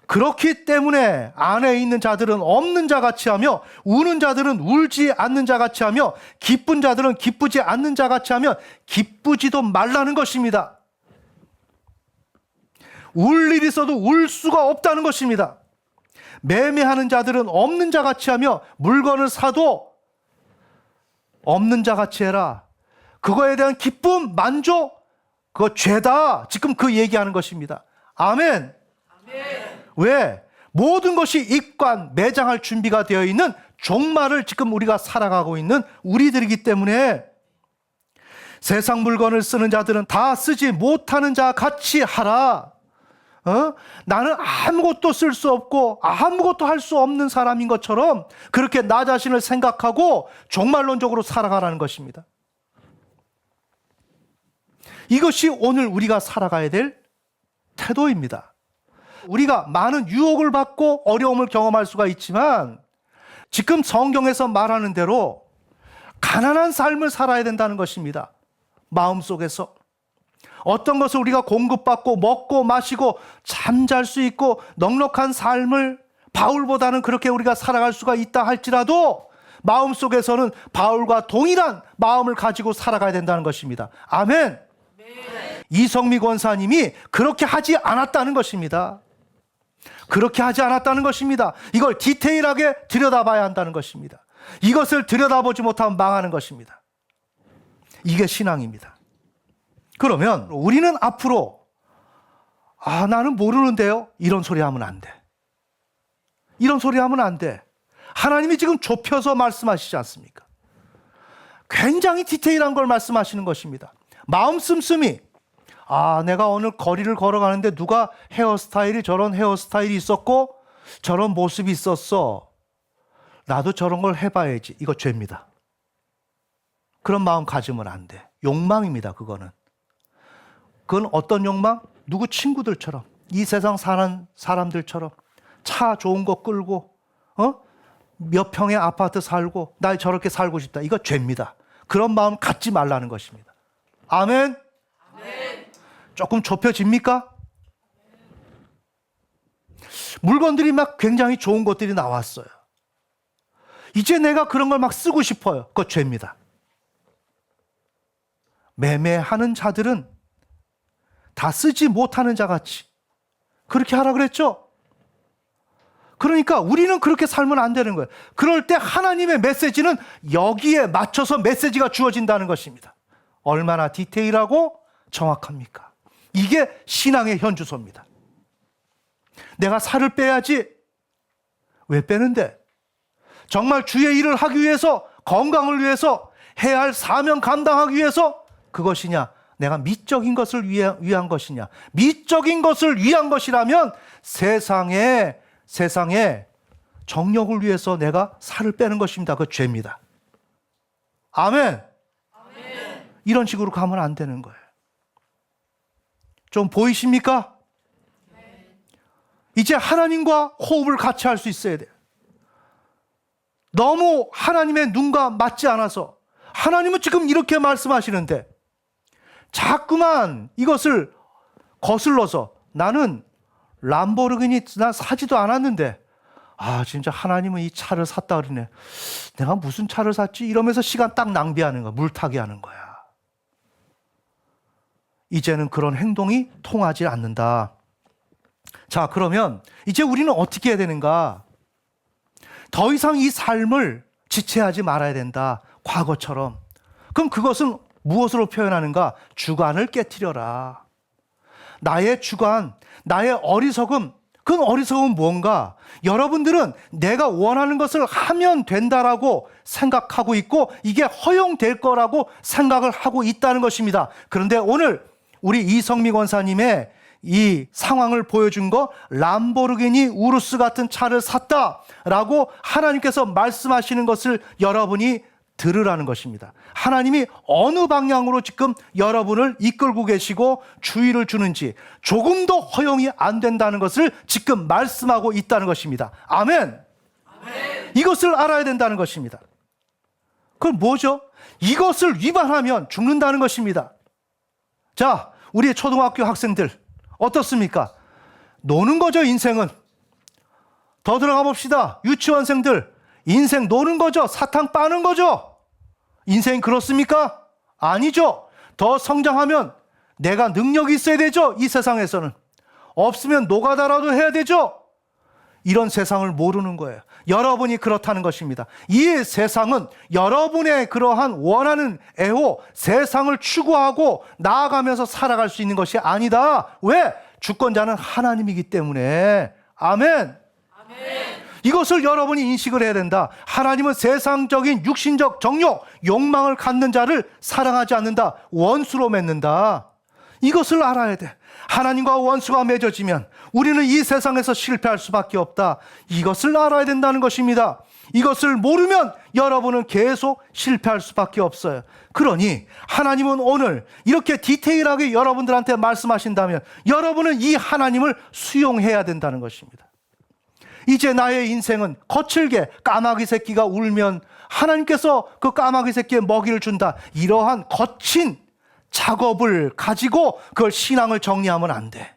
그렇기 때문에 안에 있는 자들은 없는 자같이 하며 우는 자들은 울지 않는 자같이 하며 기쁜 자들은 기쁘지 않는 자같이 하며 기쁘지도 말라는 것입니다. 울 일이 있어도 울 수가 없다는 것입니다. 매매하는 자들은 없는 자같이 하며 물건을 사도 없는 자같이 해라. 그거에 대한 기쁨, 만족, 그거 죄다. 지금 그 얘기하는 것입니다. 아멘. 왜? 모든 것이 입관, 매장할 준비가 되어 있는 종말을 지금 우리가 살아가고 있는 우리들이기 때문에 세상 물건을 쓰는 자들은 다 쓰지 못하는 자 같이 하라. 나는 아무것도 쓸 수 없고 아무것도 할 수 없는 사람인 것처럼 그렇게 나 자신을 생각하고 종말론적으로 살아가라는 것입니다. 이것이 오늘 우리가 살아가야 될 태도입니다. 우리가 많은 유혹을 받고 어려움을 경험할 수가 있지만 지금 성경에서 말하는 대로 가난한 삶을 살아야 된다는 것입니다. 마음속에서 어떤 것을 우리가 공급받고 먹고 마시고 잠잘 수 있고 넉넉한 삶을 바울보다는 그렇게 우리가 살아갈 수가 있다 할지라도 마음속에서는 바울과 동일한 마음을 가지고 살아가야 된다는 것입니다. 아멘. 이성미 권사님이 그렇게 하지 않았다는 것입니다. 그렇게 하지 않았다는 것입니다. 이걸 디테일하게 들여다봐야 한다는 것입니다. 이것을 들여다보지 못하면 망하는 것입니다. 이게 신앙입니다. 그러면 우리는 앞으로 나는 모르는데요. 이런 소리 하면 안 돼. 이런 소리 하면 안 돼. 하나님이 지금 좁혀서 말씀하시지 않습니까? 굉장히 디테일한 걸 말씀하시는 것입니다. 마음 씀씀이 내가 오늘 거리를 걸어가는데 누가 헤어스타일이 저런 헤어스타일이 있었고 저런 모습이 있었어. 나도 저런 걸 해봐야지. 이거 죄입니다. 그런 마음 가지면 안 돼. 욕망입니다. 그거는. 그건 어떤 욕망? 누구 친구들처럼 이 세상 사는 사람들처럼 차 좋은 거 끌고 몇 평의 아파트 살고 나 저렇게 살고 싶다. 이거 죄입니다. 그런 마음 갖지 말라는 것입니다. 아멘. 조금 좁혀집니까? 물건들이 막 굉장히 좋은 것들이 나왔어요. 이제 내가 그런 걸 막 쓰고 싶어요. 그거 죄입니다. 매매하는 자들은 다 쓰지 못하는 자같이 그렇게 하라 그랬죠? 그러니까 우리는 그렇게 살면 안 되는 거예요. 그럴 때 하나님의 메시지는 여기에 맞춰서 메시지가 주어진다는 것입니다. 얼마나 디테일하고 정확합니까? 이게 신앙의 현주소입니다. 내가 살을 빼야지. 왜 빼는데? 정말 주의 일을 하기 위해서, 건강을 위해서, 해야 할 사명 감당하기 위해서 그것이냐? 내가 미적인 것을 위한 것이냐? 미적인 것을 위한 것이라면 세상에 정력을 위해서 내가 살을 빼는 것입니다. 그 죄입니다. 아멘. 이런 식으로 가면 안 되는 거예요. 좀 보이십니까? 이제 하나님과 호흡을 같이 할 수 있어야 돼요. 너무 하나님의 눈과 맞지 않아서 하나님은 지금 이렇게 말씀하시는데 자꾸만 이것을 거슬러서 나는 람보르기니 나 사지도 않았는데 진짜 하나님은 이 차를 샀다 그러네. 내가 무슨 차를 샀지? 이러면서 시간 딱 낭비하는 거야. 물타기 하는 거야. 이제는 그런 행동이 통하지 않는다. 자, 그러면 이제 우리는 어떻게 해야 되는가? 더 이상 이 삶을 지체하지 말아야 된다. 과거처럼. 그럼 그것은 무엇으로 표현하는가? 주관을 깨트려라. 나의 주관, 나의 어리석음, 그 어리석음은 뭔가? 여러분들은 내가 원하는 것을 하면 된다라고 생각하고 있고 이게 허용될 거라고 생각을 하고 있다는 것입니다. 그런데 오늘 우리 이성미 권사님의 이 상황을 보여준 거 람보르기니 우루스 같은 차를 샀다라고 하나님께서 말씀하시는 것을 여러분이 들으라는 것입니다. 하나님이 어느 방향으로 지금 여러분을 이끌고 계시고 주의를 주는지 조금도 허용이 안 된다는 것을 지금 말씀하고 있다는 것입니다. 아멘. 이것을 알아야 된다는 것입니다. 그럼 뭐죠? 이것을 위반하면 죽는다는 것입니다. 자, 우리 초등학교 학생들 어떻습니까? 노는 거죠, 인생은. 더 들어가 봅시다. 유치원생들, 인생 노는 거죠. 사탕 빠는 거죠. 인생이 그렇습니까? 아니죠. 더 성장하면 내가 능력이 있어야 되죠. 이 세상에서는. 없으면 노가다라도 해야 되죠. 이런 세상을 모르는 거예요. 여러분이 그렇다는 것입니다. 이 세상은 여러분의 그러한 원하는 애호, 세상을 추구하고 나아가면서 살아갈 수 있는 것이 아니다. 왜? 주권자는 하나님이기 때문에. 아멘. 이것을 여러분이 인식을 해야 된다. 하나님은 세상적인 육신적 정욕, 욕망을 갖는 자를 사랑하지 않는다. 원수로 맺는다. 이것을 알아야 돼. 하나님과 원수가 맺어지면 우리는 이 세상에서 실패할 수밖에 없다. 이것을 알아야 된다는 것입니다. 이것을 모르면 여러분은 계속 실패할 수밖에 없어요. 그러니 하나님은 오늘 이렇게 디테일하게 여러분들한테 말씀하신다면 여러분은 이 하나님을 수용해야 된다는 것입니다. 이제 나의 인생은 거칠게 까마귀 새끼가 울면 하나님께서 그 까마귀 새끼에 먹이를 준다. 이러한 거친 작업을 가지고 그걸 신앙을 정리하면 안 돼.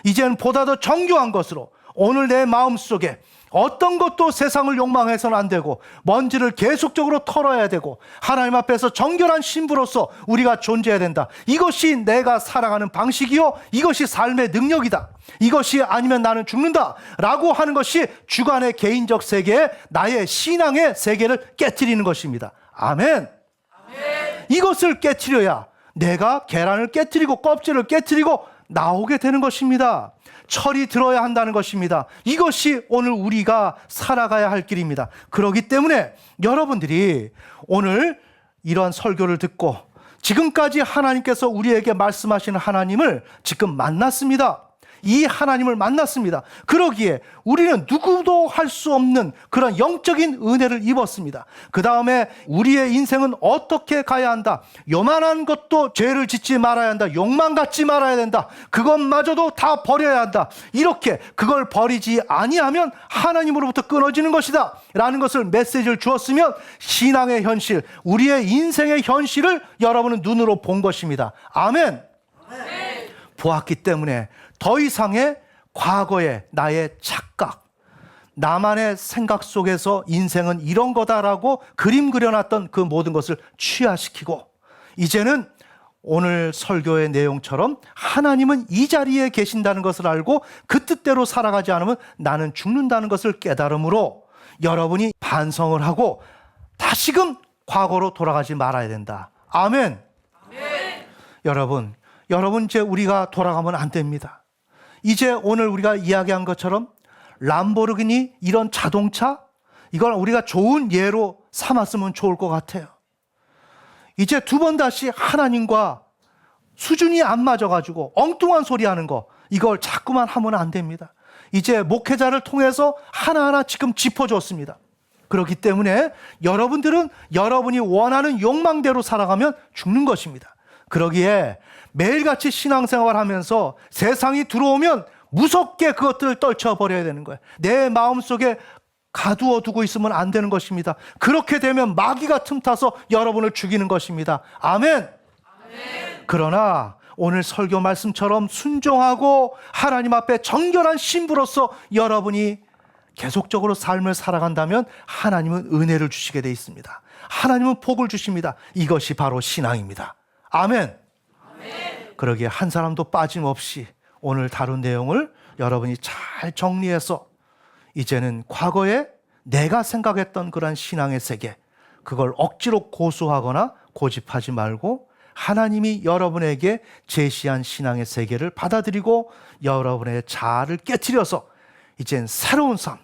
이제는 보다 더 정교한 것으로 오늘 내 마음속에 어떤 것도 세상을 욕망해서는 안 되고 먼지를 계속적으로 털어야 되고 하나님 앞에서 정결한 신부로서 우리가 존재해야 된다. 이것이 내가 살아가는 방식이요, 이것이 삶의 능력이다. 이것이 아니면 나는 죽는다 라고 하는 것이 주관의 개인적 세계에 나의 신앙의 세계를 깨트리는 것입니다. 아멘. 이것을 깨트려야 내가 계란을 깨트리고 껍질을 깨트리고 나오게 되는 것입니다. 철이 들어야 한다는 것입니다. 이것이 오늘 우리가 살아가야 할 길입니다. 그렇기 때문에 여러분들이 오늘 이러한 설교를 듣고 지금까지 하나님께서 우리에게 말씀하시는 하나님을 지금 만났습니다. 이 하나님을 만났습니다. 그러기에 우리는 누구도 할 수 없는 그런 영적인 은혜를 입었습니다. 그 다음에 우리의 인생은 어떻게 가야 한다. 요만한 것도 죄를 짓지 말아야 한다. 욕망 갖지 말아야 된다. 그것마저도 다 버려야 한다. 이렇게 그걸 버리지 아니하면 하나님으로부터 끊어지는 것이다 라는 것을 메시지를 주었으면 신앙의 현실, 우리의 인생의 현실을 여러분은 눈으로 본 것입니다. 아멘. 보았기 때문에 더 이상의 과거의 나의 착각, 나만의 생각 속에서 인생은 이런 거다라고 그림 그려놨던 그 모든 것을 취하시키고 이제는 오늘 설교의 내용처럼 하나님은 이 자리에 계신다는 것을 알고 그 뜻대로 살아가지 않으면 나는 죽는다는 것을 깨달음으로 여러분이 반성을 하고 다시금 과거로 돌아가지 말아야 된다. 아멘. 여러분 이제 우리가 돌아가면 안 됩니다. 이제 오늘 우리가 이야기한 것처럼 람보르기니 이런 자동차, 이걸 우리가 좋은 예로 삼았으면 좋을 것 같아요. 이제 두 번 다시 하나님과 수준이 안 맞아가지고 엉뚱한 소리 하는 거, 이걸 자꾸만 하면 안 됩니다. 이제 목회자를 통해서 하나하나 지금 짚어줬습니다. 그렇기 때문에 여러분들은 여러분이 원하는 욕망대로 살아가면 죽는 것입니다. 그러기에 매일같이 신앙생활 하면서 세상이 들어오면 무섭게 그것들을 떨쳐버려야 되는 거예요. 내 마음속에 가두어 두고 있으면 안 되는 것입니다. 그렇게 되면 마귀가 틈타서 여러분을 죽이는 것입니다. 아멘. 그러나 오늘 설교 말씀처럼 순종하고 하나님 앞에 정결한 신부로서 여러분이 계속적으로 삶을 살아간다면 하나님은 은혜를 주시게 돼 있습니다. 하나님은 복을 주십니다. 이것이 바로 신앙입니다. 아멘. 그러기에 한 사람도 빠짐없이 오늘 다룬 내용을 여러분이 잘 정리해서 이제는 과거에 내가 생각했던 그런 신앙의 세계, 그걸 억지로 고수하거나 고집하지 말고 하나님이 여러분에게 제시한 신앙의 세계를 받아들이고 여러분의 자아를 깨트려서 이젠 새로운 삶,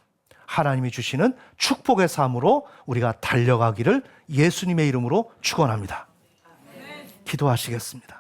하나님이 주시는 축복의 삶으로 우리가 달려가기를 예수님의 이름으로 축원합니다. 기도하시겠습니다.